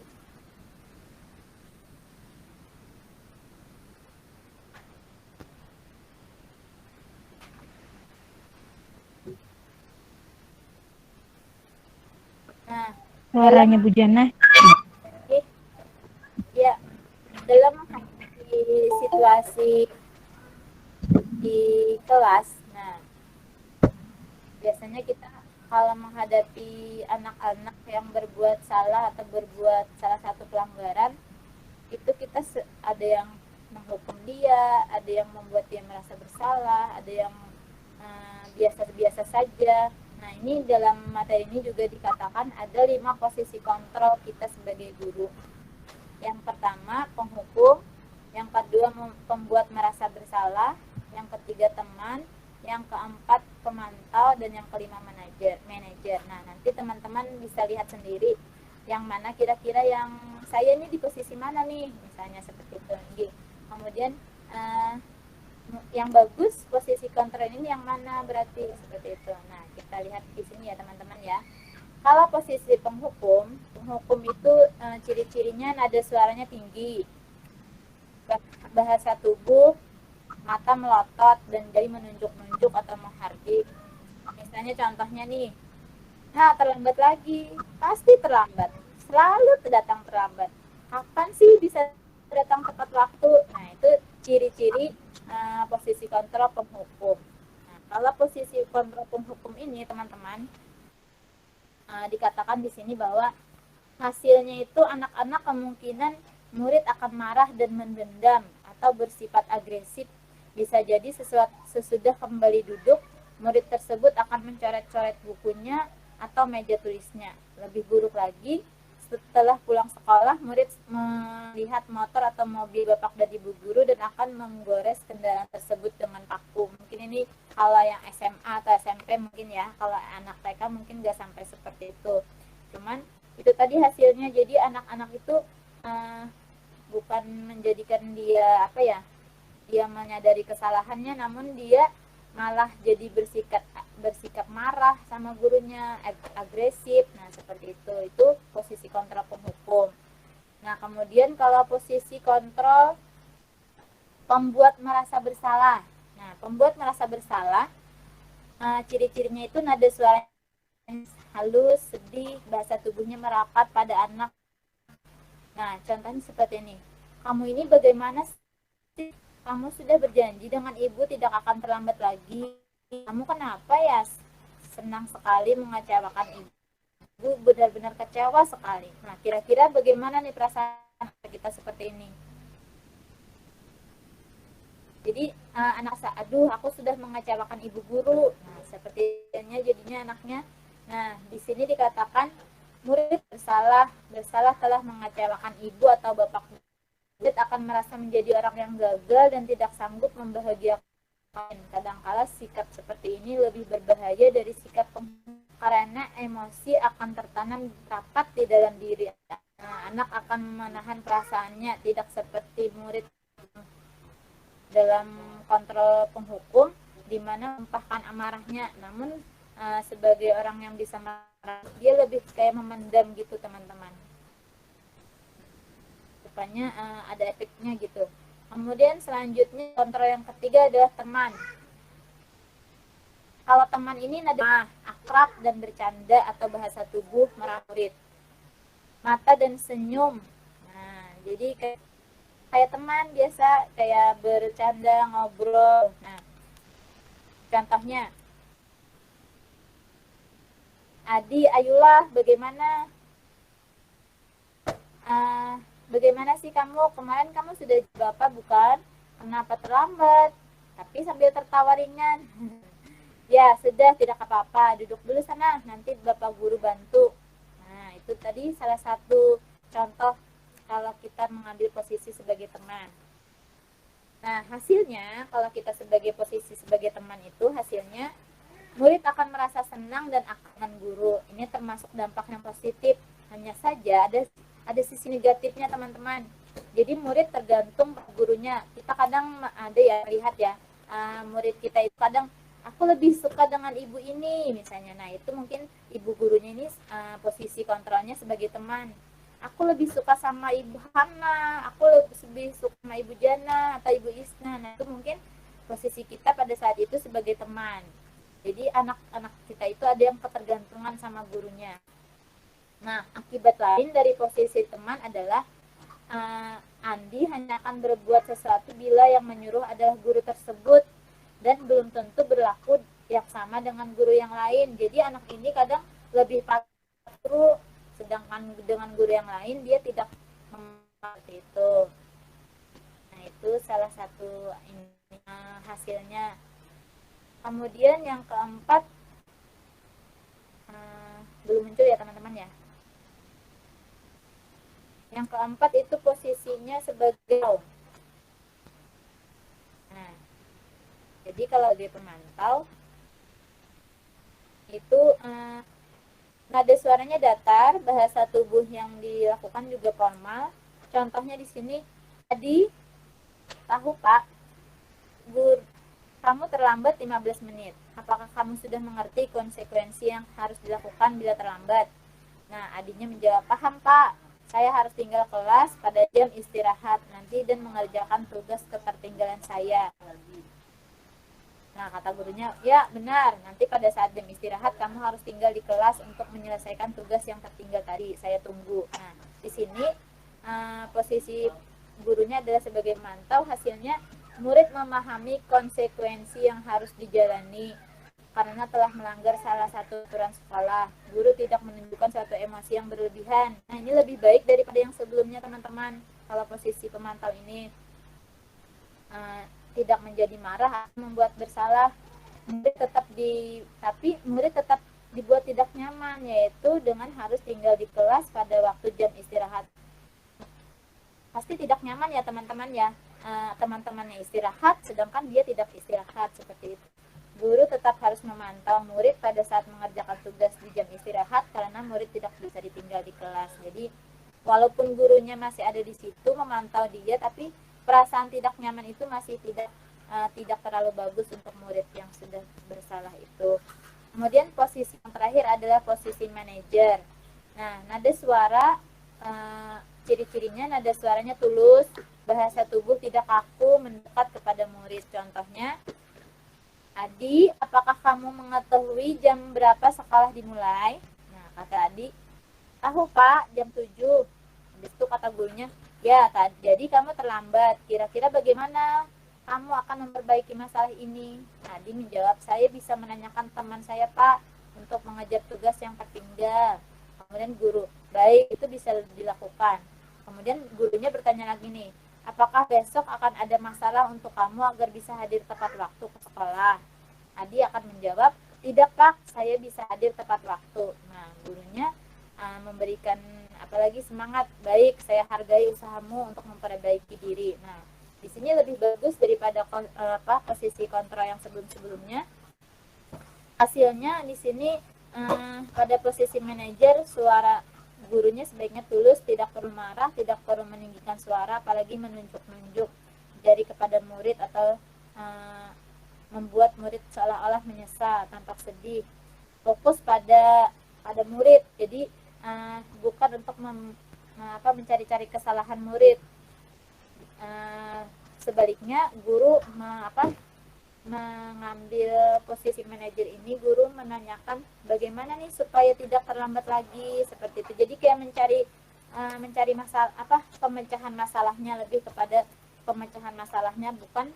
Suaranya Bu Jana. Ya, dalam situasi di kelas, nah biasanya kita kalau menghadapi anak-anak yang berbuat salah atau berbuat salah satu pelanggaran, itu kita ada yang menghukum dia, ada yang membuat dia merasa bersalah, ada yang biasa-biasa saja. Nah, ini dalam materi ini juga dikatakan ada 5 posisi kontrol kita sebagai guru. Yang pertama, penghukum. Yang kedua, pembuat merasa bersalah. Yang ketiga, teman. Yang keempat, pemantau. Dan yang kelima, manajer. Nah, nanti teman-teman bisa lihat sendiri yang mana kira-kira yang saya ini di posisi mana nih, misalnya seperti itu. Kemudian yang bagus posisi kontrol ini yang mana berarti seperti itu. Nah, kita lihat di sini ya teman-teman ya. Kalau posisi penghukum itu ciri-cirinya nada suaranya tinggi, bahasa tubuh, mata melotot dan jari menunjuk-nunjuk atau menghardik. Misalnya contohnya nih, terlambat lagi, pasti terlambat, selalu datang terlambat. Kapan sih bisa datang tepat waktu? Nah, itu ciri-ciri posisi kontrol penghukum. Nah, kalau posisi kontrol penghukum ini teman-teman dikatakan di sini bahwa hasilnya itu anak-anak kemungkinan murid akan marah dan mendendam atau bersifat agresif Bisa jadi sesudah kembali duduk, murid tersebut akan mencoret-coret bukunya atau meja tulisnya. Lebih buruk lagi, setelah pulang sekolah, murid melihat motor atau mobil bapak dan ibu guru dan akan menggores kendaraan tersebut dengan paku. Mungkin ini kalau yang SMA atau SMP mungkin ya, kalau anak TK mungkin nggak sampai seperti itu. Cuman itu tadi hasilnya, jadi anak-anak itu bukan menjadikan dia dia menyadari kesalahannya, namun dia malah jadi bersikap marah sama gurunya, agresif. Nah, seperti itu posisi kontrol penghukum. Nah, kemudian kalau posisi kontrol pembuat merasa bersalah. Nah, pembuat merasa bersalah, ciri-cirinya itu nada suara halus, sedih, bahasa tubuhnya merapat pada anak. Nah, contohnya seperti ini. Kamu ini bagaimana sih? Kamu sudah berjanji dengan ibu tidak akan terlambat lagi. Kamu kenapa ya? Senang sekali mengecewakan ibu. Ibu benar-benar kecewa sekali. Nah, kira-kira bagaimana nih perasaan kita seperti ini? Jadi anak aduh, aku sudah mengecewakan ibu guru. Nah, sepertinya jadinya anaknya. Nah, di sini dikatakan murid bersalah telah mengecewakan ibu atau bapak. Murid akan merasa menjadi orang yang gagal dan tidak sanggup membahagiakan. Kadangkala sikap seperti ini lebih berbahaya dari sikap karena emosi akan tertanam rapat di dalam diri. Nah, anak akan menahan perasaannya, tidak seperti murid dalam kontrol penghukum di mana menumpahkan amarahnya. Namun sebagai orang yang bisa marah, dia lebih kayak memendam gitu, teman-teman. Rupanya ada efeknya gitu. Kemudian selanjutnya kontrol yang ketiga adalah teman. Kalau teman ini nada akrab dan bercanda atau bahasa tubuh murid. Mata dan senyum. Nah, jadi kayak teman biasa, kayak bercanda, ngobrol. Nah, contohnya, Adi, ayolah, bagaimana? Bagaimana sih kamu? Kemarin kamu sudah Bapak bukan? Kenapa terlambat? Tapi sambil tertawa ringan. Ya, sudah, tidak apa-apa. Duduk dulu sana, nanti Bapak guru bantu. Nah, itu tadi salah satu contoh kalau kita mengambil posisi sebagai teman. Nah, hasilnya kalau kita sebagai posisi sebagai teman itu, hasilnya murid akan merasa senang dan akan guru. Ini termasuk dampak yang positif. Hanya saja ada sisi negatifnya, teman-teman. Jadi murid tergantung gurunya. Kita kadang ada ya, lihat ya, murid kita itu kadang, aku lebih suka dengan ibu ini misalnya. Nah, itu mungkin ibu gurunya ini posisi kontrolnya sebagai teman. Aku lebih suka sama ibu Hana, aku lebih suka sama ibu Jana atau ibu Isna. Nah, itu mungkin posisi kita pada saat itu sebagai teman. Jadi anak-anak kita itu ada yang ketergantungan sama gurunya. Nah, akibat lain dari posisi teman adalah Andi hanya akan berbuat sesuatu bila yang menyuruh adalah guru tersebut dan belum tentu berlaku yang sama dengan guru yang lain. Jadi anak ini kadang lebih patuh, sedangkan dengan guru yang lain dia tidak seperti itu. Nah, itu salah satu hasilnya. Kemudian yang keempat, belum muncul ya teman-teman ya. Yang keempat itu posisinya sebagai Nah, jadi kalau dia pemantau itu nada suaranya datar, bahasa tubuh yang dilakukan juga formal. Contohnya di sini, tadi tahu Pak, kamu terlambat 15 menit. Apakah kamu sudah mengerti konsekuensi yang harus dilakukan bila terlambat? Nah, Adinya menjawab, paham Pak. Saya harus tinggal kelas pada jam istirahat nanti dan mengerjakan tugas ketertinggalan saya. Nah, kata gurunya, ya benar, nanti pada saat jam istirahat kamu harus tinggal di kelas untuk menyelesaikan tugas yang tertinggal tadi, saya tunggu. Nah, di sini posisi gurunya adalah sebagai mantau, hasilnya murid memahami konsekuensi yang harus dijalani karena telah melanggar salah satu aturan sekolah. Guru tidak menunjukkan suatu emosi yang berlebihan. Nah, ini lebih baik daripada yang sebelumnya, teman-teman. Kalau posisi pemantau ini tidak menjadi marah atau membuat bersalah. Tapi murid tetap dibuat tidak nyaman, yaitu dengan harus tinggal di kelas pada waktu jam istirahat. Pasti tidak nyaman ya teman-teman ya. Teman-temannya istirahat sedangkan dia tidak istirahat, seperti itu. Guru tetap harus memantau murid pada saat mengerjakan tugas di jam istirahat karena murid tidak bisa ditinggal di kelas. Jadi walaupun gurunya masih ada di situ memantau dia, tapi perasaan tidak nyaman itu masih tidak terlalu bagus untuk murid yang sudah bersalah itu. Kemudian posisi yang terakhir adalah posisi manajer. Nah, nada suara, ciri-cirinya nada suaranya tulus, bahasa tubuh tidak kaku, mendekat kepada murid. Contohnya, Adi, apakah kamu mengetahui jam berapa sekolah dimulai? Nah, kata Adi, tahu Pak, jam 7. Habis itu kata gurunya, ya, jadi kamu terlambat. Kira-kira bagaimana kamu akan memperbaiki masalah ini? Adi menjawab, saya bisa menanyakan teman saya Pak untuk mengejar tugas yang tertinggal. Kemudian guru, baik, itu bisa dilakukan. Kemudian gurunya bertanya lagi nih, apakah besok akan ada masalah untuk kamu agar bisa hadir tepat waktu ke sekolah? Adi akan menjawab, tidak Pak, saya bisa hadir tepat waktu. Nah, gurunya memberikan apalagi semangat, baik, saya hargai usahamu untuk memperbaiki diri. Nah, di sini lebih bagus daripada posisi kontrol yang sebelum-sebelumnya. Hasilnya di sini pada posisi manajer, suara gurunya sebaiknya tulus, tidak perlu marah, tidak perlu meninggikan suara, apalagi menunjuk-nunjuk jari kepada murid atau membuat murid seolah-olah menyesal, tampak sedih. Fokus pada murid, jadi bukan untuk mencari-cari kesalahan murid. Sebaliknya guru mengambil posisi manajer ini, guru menanyakan bagaimana nih supaya tidak terlambat lagi, seperti itu. Jadi kayak mencari masalah pemecahan masalahnya, lebih kepada pemecahan masalahnya, bukan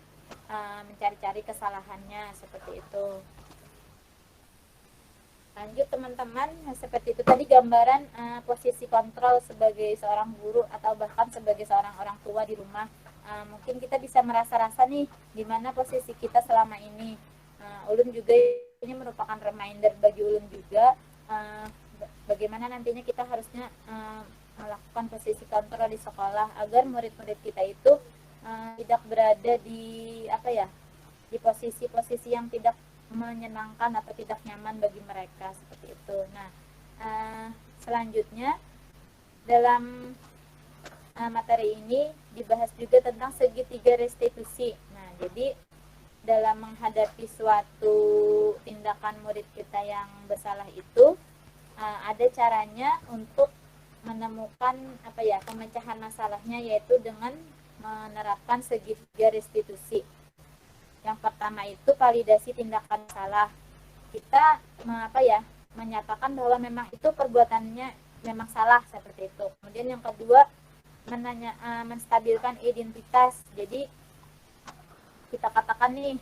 mencari-cari kesalahannya, seperti itu. Lanjut teman-teman, seperti itu tadi gambaran posisi kontrol sebagai seorang guru atau bahkan sebagai seorang orang tua di rumah. Mungkin kita bisa merasa-rasa nih gimana posisi kita selama ini. Ulun juga ini merupakan reminder bagi Ulun juga bagaimana nantinya kita harusnya melakukan posisi kontrol di sekolah agar murid-murid kita itu tidak berada di di posisi-posisi yang tidak menyenangkan atau tidak nyaman bagi mereka, seperti itu. Nah, selanjutnya dalam materi ini dibahas juga tentang segitiga restitusi. Nah, jadi dalam menghadapi suatu tindakan murid kita yang bersalah itu ada caranya untuk menemukan pemecahan masalahnya, yaitu dengan menerapkan segitiga restitusi. Yang pertama itu validasi tindakan salah. Kita menyatakan bahwa memang itu perbuatannya memang salah, seperti itu. Kemudian yang kedua, menstabilkan identitas. Jadi kita katakan nih,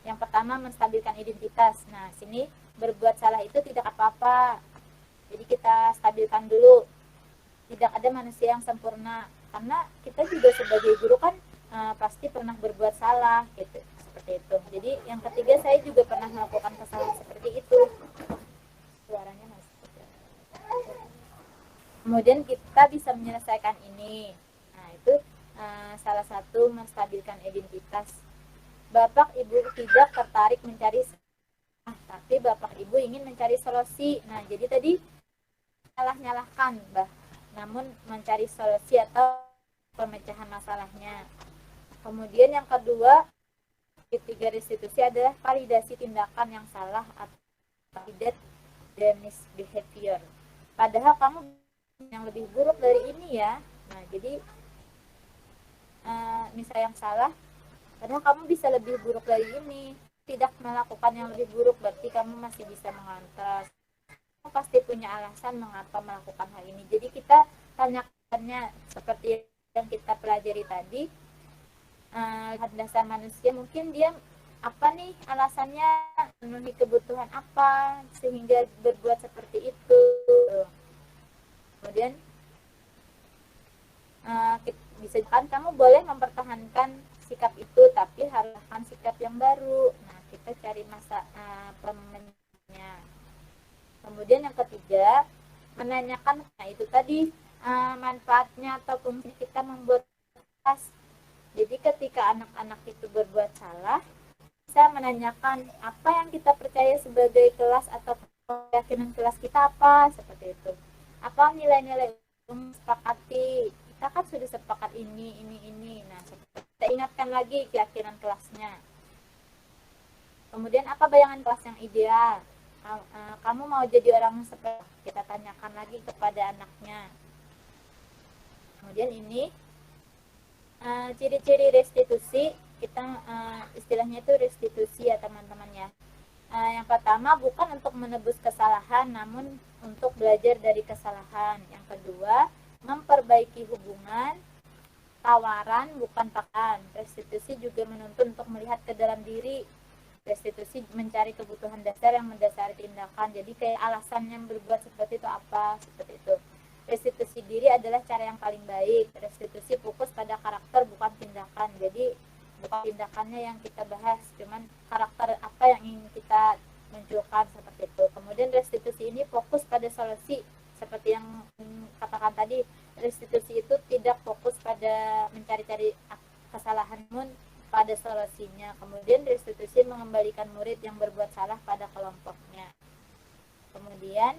yang pertama menstabilkan identitas. Nah, sini berbuat salah itu tidak apa-apa. Jadi kita stabilkan dulu. Tidak ada manusia yang sempurna, karena kita juga sebagai guru kan pasti pernah berbuat salah, gitu, seperti itu. Jadi yang ketiga, saya juga pernah melakukan kesalahan seperti itu. Suaranya masih. Kemudian kita bisa menyelesaikan ini. Nah, itu salah satu menstabilkan identitas. Bapak Ibu tidak tertarik mencari tapi Bapak Ibu ingin mencari solusi. Nah, jadi tadi nyalahkan, namun mencari solusi atau pemecahan masalahnya. Kemudian yang kedua, ketiga restitusi adalah validasi tindakan yang salah atau validate the misbehavior. Padahal kamu yang lebih buruk dari ini ya. Nah, jadi misalnya yang salah, padahal kamu bisa lebih buruk dari ini. Tidak melakukan yang lebih buruk, berarti kamu masih bisa mengontrol. Kamu pasti punya alasan mengapa melakukan hal ini. Jadi kita tanyakannya seperti yang kita pelajari tadi. Dasar manusia, mungkin dia alasannya, memenuhi kebutuhan apa sehingga berbuat seperti itu. Kemudian bisa kan kamu boleh mempertahankan sikap itu, tapi harus sikap yang baru. Nah, kita cari permennya. Kemudian yang ketiga, menanyakan, nah itu tadi manfaatnya atau fungsi kita membuat kelas. Jadi ketika anak-anak itu berbuat salah, bisa menanyakan apa yang kita percaya sebagai kelas atau keyakinan kelas kita apa, seperti itu. Apa nilai-nilai yang sepakati? Kita kan sudah sepakat ini. Nah, kita ingatkan lagi keyakinan kelasnya. Kemudian apa bayangan kelas yang ideal? Kamu mau jadi orang seperti, kita tanyakan lagi kepada anaknya. Kemudian ini ciri-ciri restitusi, kita istilahnya itu restitusi ya teman-teman ya. Yang pertama, bukan untuk menebus kesalahan, namun untuk belajar dari kesalahan. Yang kedua, memperbaiki hubungan, tawaran bukan paksaan. Restitusi juga menuntun untuk melihat ke dalam diri. Restitusi mencari kebutuhan dasar yang mendasari tindakan. Jadi kayak alasan yang berbuat seperti itu apa, seperti itu. Restitusi diri adalah cara yang paling baik. Restitusi fokus pada karakter bukan tindakan. Jadi bukan tindakannya yang kita bahas, cuman karakter apa yang ingin kita munculkan, seperti itu. Kemudian restitusi ini fokus pada solusi, seperti yang katakan tadi. Restitusi itu tidak fokus pada mencari-cari kesalahan, namun pada solusinya. Kemudian restitusi mengembalikan murid yang berbuat salah pada kelompoknya. Kemudian,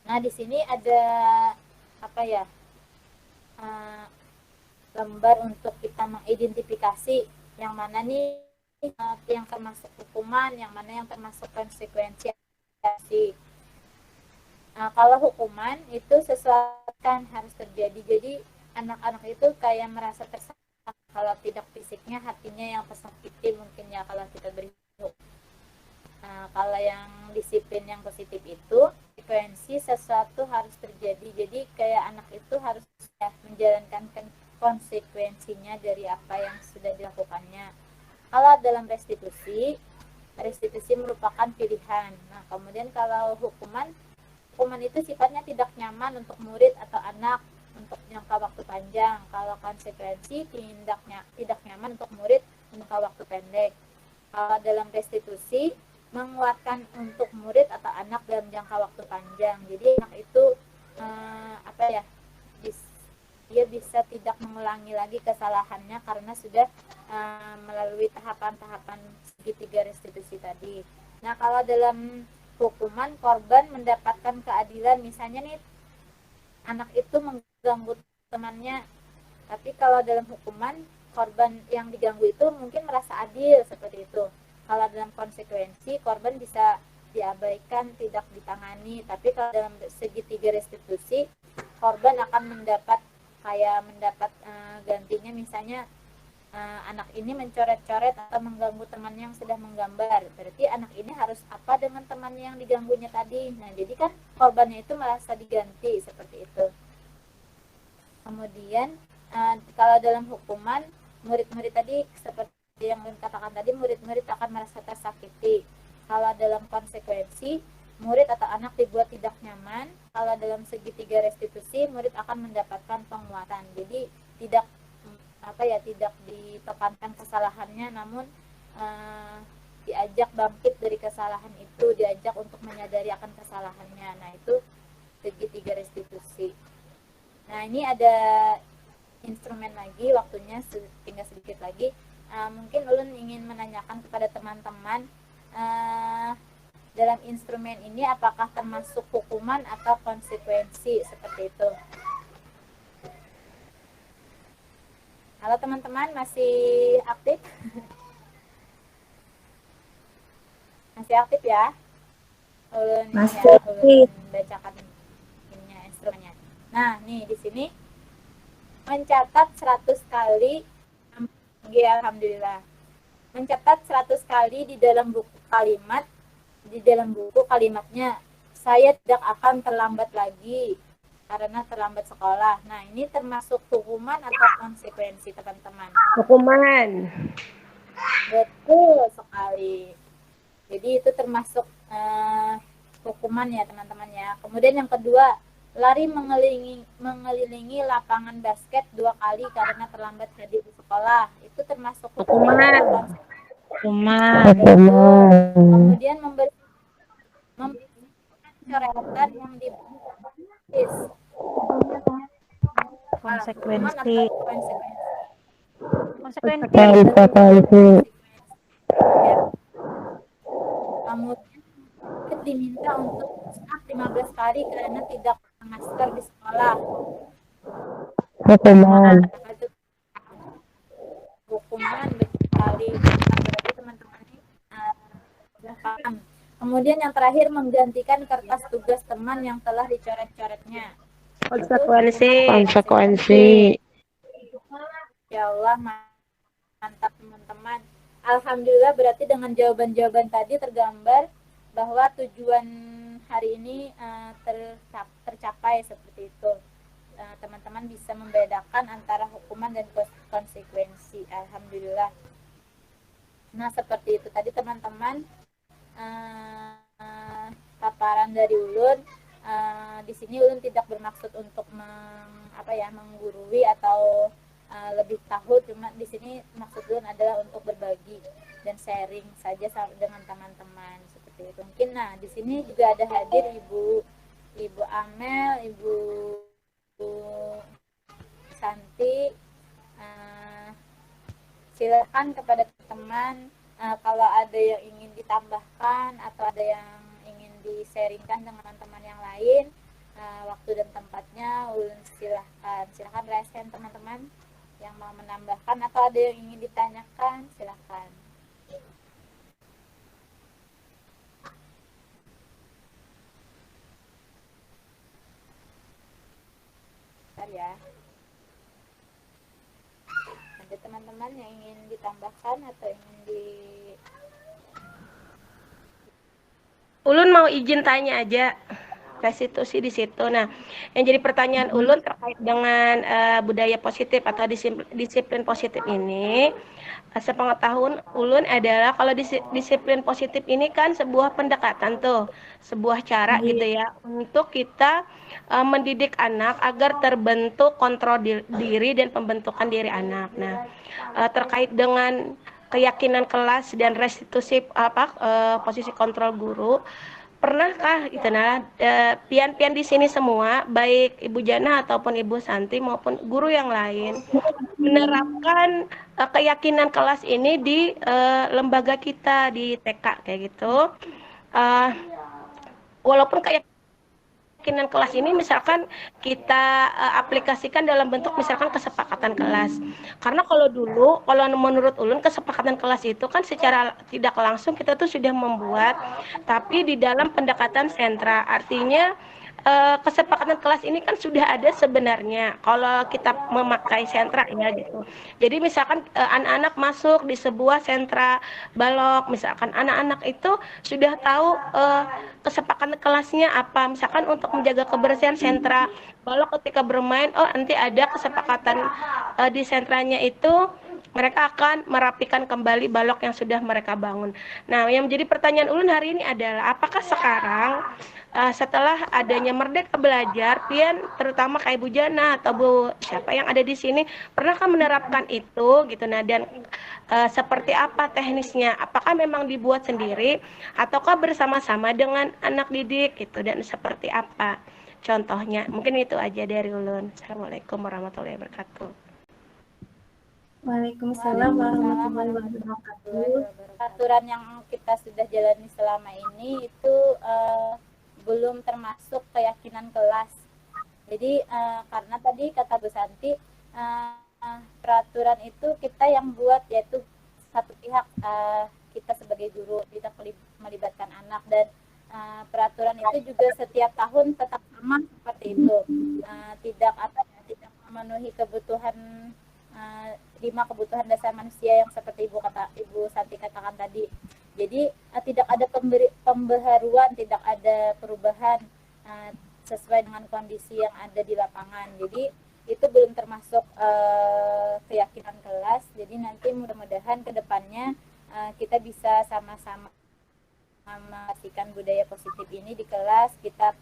nah di sini ada apa ya? Lembar untuk kita mengidentifikasi yang mana nih yang termasuk hukuman, yang mana yang termasuk konsekuensi. Kalau hukuman itu sesuatu kan harus terjadi. Jadi anak-anak itu kayak merasa tersakiti. Kalau tidak fisiknya, hatinya yang tersakiti mungkin ya kalau kita beri. Kalau yang disiplin yang positif itu konsekuensi sesuatu harus terjadi. Jadi kayak anak itu harus ya, menjalankan konsekuensinya dari apa yang sudah dilakukannya. Kalau dalam restitusi merupakan pilihan. Nah, kemudian kalau hukuman itu sifatnya tidak nyaman untuk murid atau anak untuk jangka waktu panjang. Kalau konsekuensi tidak nyaman untuk murid untuk waktu pendek. Kalau dalam restitusi menguatkan untuk murid atau anak dalam jangka waktu panjang. Jadi anak itu dia bisa tidak mengulangi lagi kesalahannya karena sudah melalui tahapan-tahapan segitiga restitusi tadi. Nah, kalau dalam hukuman, korban mendapatkan keadilan, misalnya nih anak itu mengganggu temannya, tapi kalau dalam hukuman, korban yang diganggu itu mungkin merasa adil, seperti itu. Kalau dalam konsekuensi, korban bisa diabaikan, tidak ditangani, tapi kalau dalam segitiga restitusi, korban akan mendapat gantinya, misalnya anak ini mencoret-coret atau mengganggu teman yang sedang menggambar, berarti anak ini harus apa dengan temannya yang diganggunya tadi. Nah, jadi kan korbannya itu merasa diganti, seperti itu. Kemudian kalau dalam hukuman, murid-murid tadi seperti yang katakan tadi, murid-murid akan merasa tersakiti. Kalau dalam konsekuensi, murid atau anak dibuat tidak nyaman. Kalau dalam segitiga restitusi, murid akan mendapatkan penguatan. Jadi tidak ditekankan kesalahannya, namun diajak bangkit dari kesalahan itu, diajak untuk menyadari akan kesalahannya. Nah, itu segitiga restitusi. Nah, ini ada instrumen lagi, waktunya tinggal sedikit lagi. Mungkin ulun ingin menanyakan kepada teman-teman, dalam instrumen ini apakah termasuk hukuman atau konsekuensi, seperti itu. Halo teman-teman, masih aktif? Masih aktif ya? Ulun bacakan instrumennya. Nah, nih di sini mencatat 100 kali. Ya, alhamdulillah. Mencatat 100 kali di dalam buku kalimatnya, saya tidak akan terlambat lagi karena terlambat sekolah. Nah, ini termasuk hukuman atau konsekuensi, teman-teman? Hukuman. Betul sekali. Jadi itu termasuk hukuman ya, teman-teman ya. Kemudian yang kedua, lari mengelilingi lapangan basket 2 kali karena terlambat hadir di sekolah. sekolah. Itu termasuk Hukuman. Hukuman. Kemudian memberi coretan yang ditulis. Konsekuensi. Konsekuensi. Ya. Kemudian diminta untuk push-up 15 kali karena tidak pakai masker di sekolah. Hukuman. Itu hukuman berkali. Berarti teman-teman ini sudah paham. Kemudian yang terakhir menggantikan kertas tugas teman yang telah dicoret-coretnya. Konsekuensi. Ya Allah, mantap teman-teman. Alhamdulillah, berarti dengan jawaban-jawaban tadi tergambar bahwa tujuan hari ini tercapai seperti itu. Teman-teman bisa membedakan antara hukuman dan konsekuensi. Alhamdulillah. Nah, seperti itu tadi teman-teman, paparan dari Ulun. Di sini Ulun tidak bermaksud untuk menggurui atau lebih tahu, cuma di sini maksud Ulun adalah untuk berbagi dan sharing saja dengan teman-teman seperti itu. Mungkin di sini juga ada hadir Ibu Amel, Ibu Santi. Silakan kepada teman kalau ada yang ingin ditambahkan atau ada yang ingin di-sharingkan dengan teman-teman yang lain. Waktu dan tempatnya Ulun silahkan raiskan teman-teman yang mau menambahkan atau ada yang ingin ditanyakan, silahkan. Bentar ya. Ada teman-teman yang ingin ditambahkan atau ingin Ulun mau izin tanya aja. Restitusi di situ. Nah, yang jadi pertanyaan Ulun terkait dengan budaya positif atau disiplin positif ini, sepengetahuan Ulun adalah kalau disiplin positif ini kan sebuah pendekatan tuh, sebuah cara gitu ya untuk kita mendidik anak agar terbentuk kontrol diri dan pembentukan diri anak. Nah, terkait dengan keyakinan kelas dan restitusi posisi kontrol guru, pernahkah pian-pian di sini semua, baik Ibu Jana ataupun Ibu Santi maupun guru yang lain, menerapkan keyakinan kelas ini di lembaga kita di TK kayak gitu? Walaupun keyakinan kelas ini misalkan kita aplikasikan dalam bentuk misalkan kesepakatan kelas. Karena kalau menurut Ulun kesepakatan kelas itu kan secara tidak langsung kita tuh sudah membuat, tapi di dalam pendekatan sentra, artinya kesepakatan kelas ini kan sudah ada sebenarnya kalau kita memakai sentra ya gitu. Jadi misalkan anak-anak masuk di sebuah sentra balok, misalkan anak-anak itu sudah tahu kesepakatan kelasnya apa, misalkan untuk menjaga kebersihan sentra balok ketika bermain, nanti ada kesepakatan di sentranya itu mereka akan merapikan kembali balok yang sudah mereka bangun. Nah, yang menjadi pertanyaan Ulun hari ini adalah apakah sekarang setelah adanya Merdeka Belajar, pian terutama kayak Bu Jana atau Bu siapa yang ada di sini, pernahkah menerapkan itu gitu? Nah, dan seperti apa teknisnya? Apakah memang dibuat sendiri ataukah bersama-sama dengan anak didik gitu, dan seperti apa contohnya? Mungkin itu aja dari Ulun. Assalamualaikum warahmatullahi wabarakatuh. Waalaikumsalam warahmatullahi wabarakatuh. Aturan yang kita sudah jalani selama ini itu belum termasuk keyakinan kelas. Jadi karena tadi kata Bu Santi, peraturan itu kita yang buat, yaitu satu pihak kita sebagai guru tidak melibatkan anak, dan peraturan itu juga setiap tahun tetap sama seperti itu, tidak memenuhi kebutuhan 5 kebutuhan dasar manusia yang seperti Ibu Santi katakan tadi. Jadi tidak ada pembaharuan, tidak ada perubahan sesuai dengan kondisi yang ada di lapangan. Jadi itu belum termasuk keyakinan kelas. Jadi nanti mudah-mudahan ke depannya kita bisa sama-sama memastikan budaya positif ini di kelas. Kita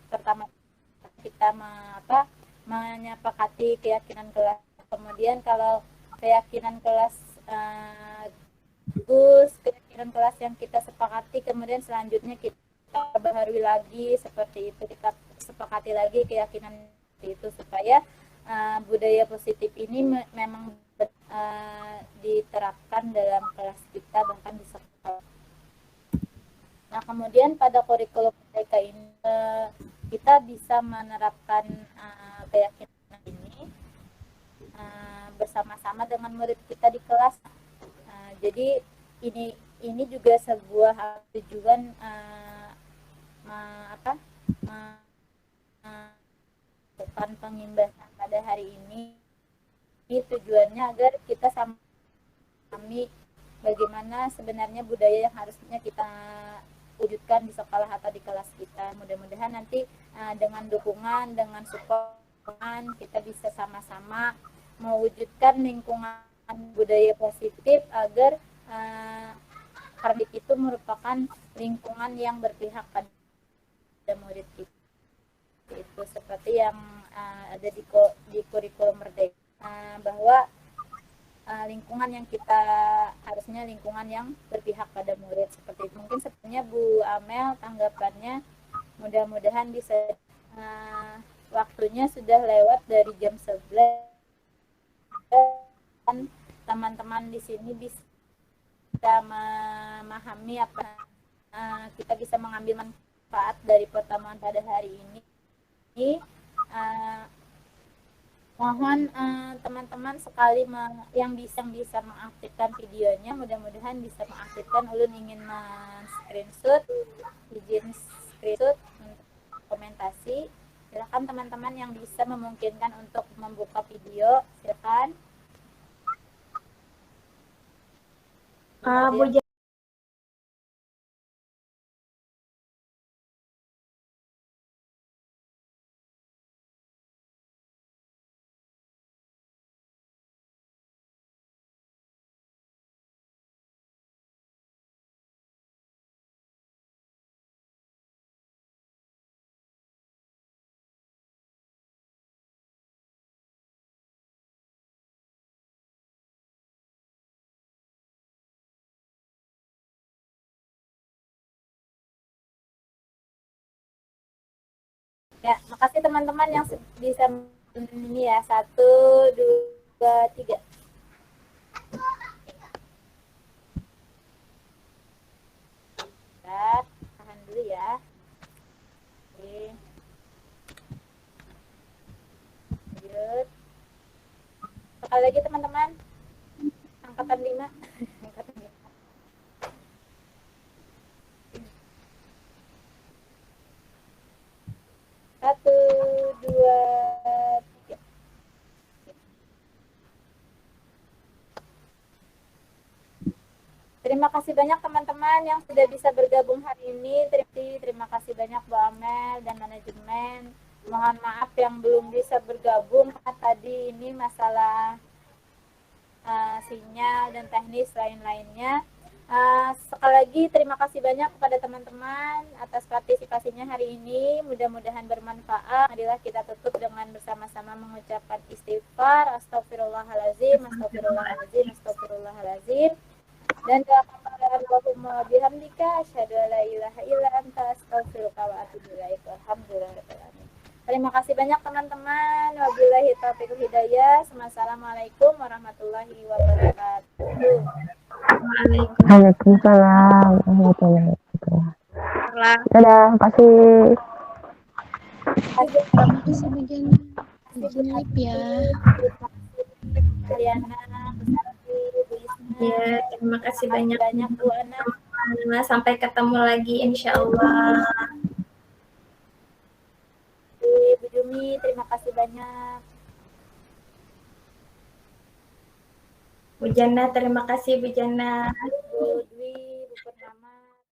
menyepakati keyakinan kelas. Kemudian kalau keyakinan kelas bagus, keyakinan kelas yang kita sepakati, kemudian selanjutnya kita baharui lagi seperti itu, kita sepakati lagi keyakinan itu supaya budaya positif ini memang diterapkan dalam kelas kita bahkan di sekolah. Nah, kemudian pada kurikulum mereka ini kita bisa menerapkan keyakinan ini bersama-sama dengan murid kita di kelas. Jadi ini juga sebuah tujuan bukan pengimbasan pada hari ini. Tujuannya agar kita memahami bagaimana sebenarnya budaya yang harusnya kita wujudkan di sekolah atau di kelas kita. Mudah-mudahan nanti dengan dukungan, dengan support kita bisa sama-sama mewujudkan lingkungan budaya positif agar karena itu merupakan lingkungan yang berpihak pada murid kita. Itu seperti yang ada di kurikulum Merdeka, bahwa lingkungan yang kita harusnya lingkungan yang berpihak pada murid seperti itu. Mungkin sebenarnya Bu Amel tanggapannya, mudah-mudahan bisa waktunya sudah lewat dari jam 11 dan teman-teman di sini bisa memahami apa kita bisa mengambil manfaat dari pertemuan pada hari ini. Mohon teman-teman sekali yang bisa mengaktifkan videonya, mudah-mudahan bisa mengaktifkan. Ulun ingin men-screenshot, izin screenshot untuk komentasi. Silakan teman-teman yang bisa memungkinkan untuk membuka video, silakan. Bu Ya, makasih teman-teman yang bisa ini ya. 1, 2, 3. Tahan dulu ya. Oke. Lanjut. Sekali lagi teman-teman. Angkatan 5. Angkatan 5. Satu, dua, tiga. Terima kasih banyak teman-teman yang sudah bisa bergabung hari ini. Terima kasih banyak Bu Amel dan manajemen. Mohon maaf yang belum bisa bergabung karena tadi ini masalah sinyal dan teknis lain-lainnya. Sekali lagi terima kasih banyak kepada teman-teman atas partisipasinya hari ini. Mudah-mudahan bermanfaat. Marilah kita tutup dengan bersama-sama mengucapkan istighfar, astagfirullahalazim, astagfirullahalazim, astagfirullahalazim. Dan doa kepada Allahumma bihamdika asyhadu an la ilaha illa anta astaghfiruka wa atubu ilaik. Alhamdulillahirabbil alamin. Terima kasih banyak teman-teman. Wabillahi taufiq wal hidayah. Wassalamualaikum warahmatullahi wabarakatuh. Waalaikumsalam warahmatullahi wabarakatuh. Dadah, kasih. Terima kasih bagian ya. Kaliana, Ya, terima kasih banyak Bu Ana. Sampai ketemu lagi insya Allah. Bu Jumi, terima kasih banyak. Bu Jana, terima kasih Bu Jana. Bu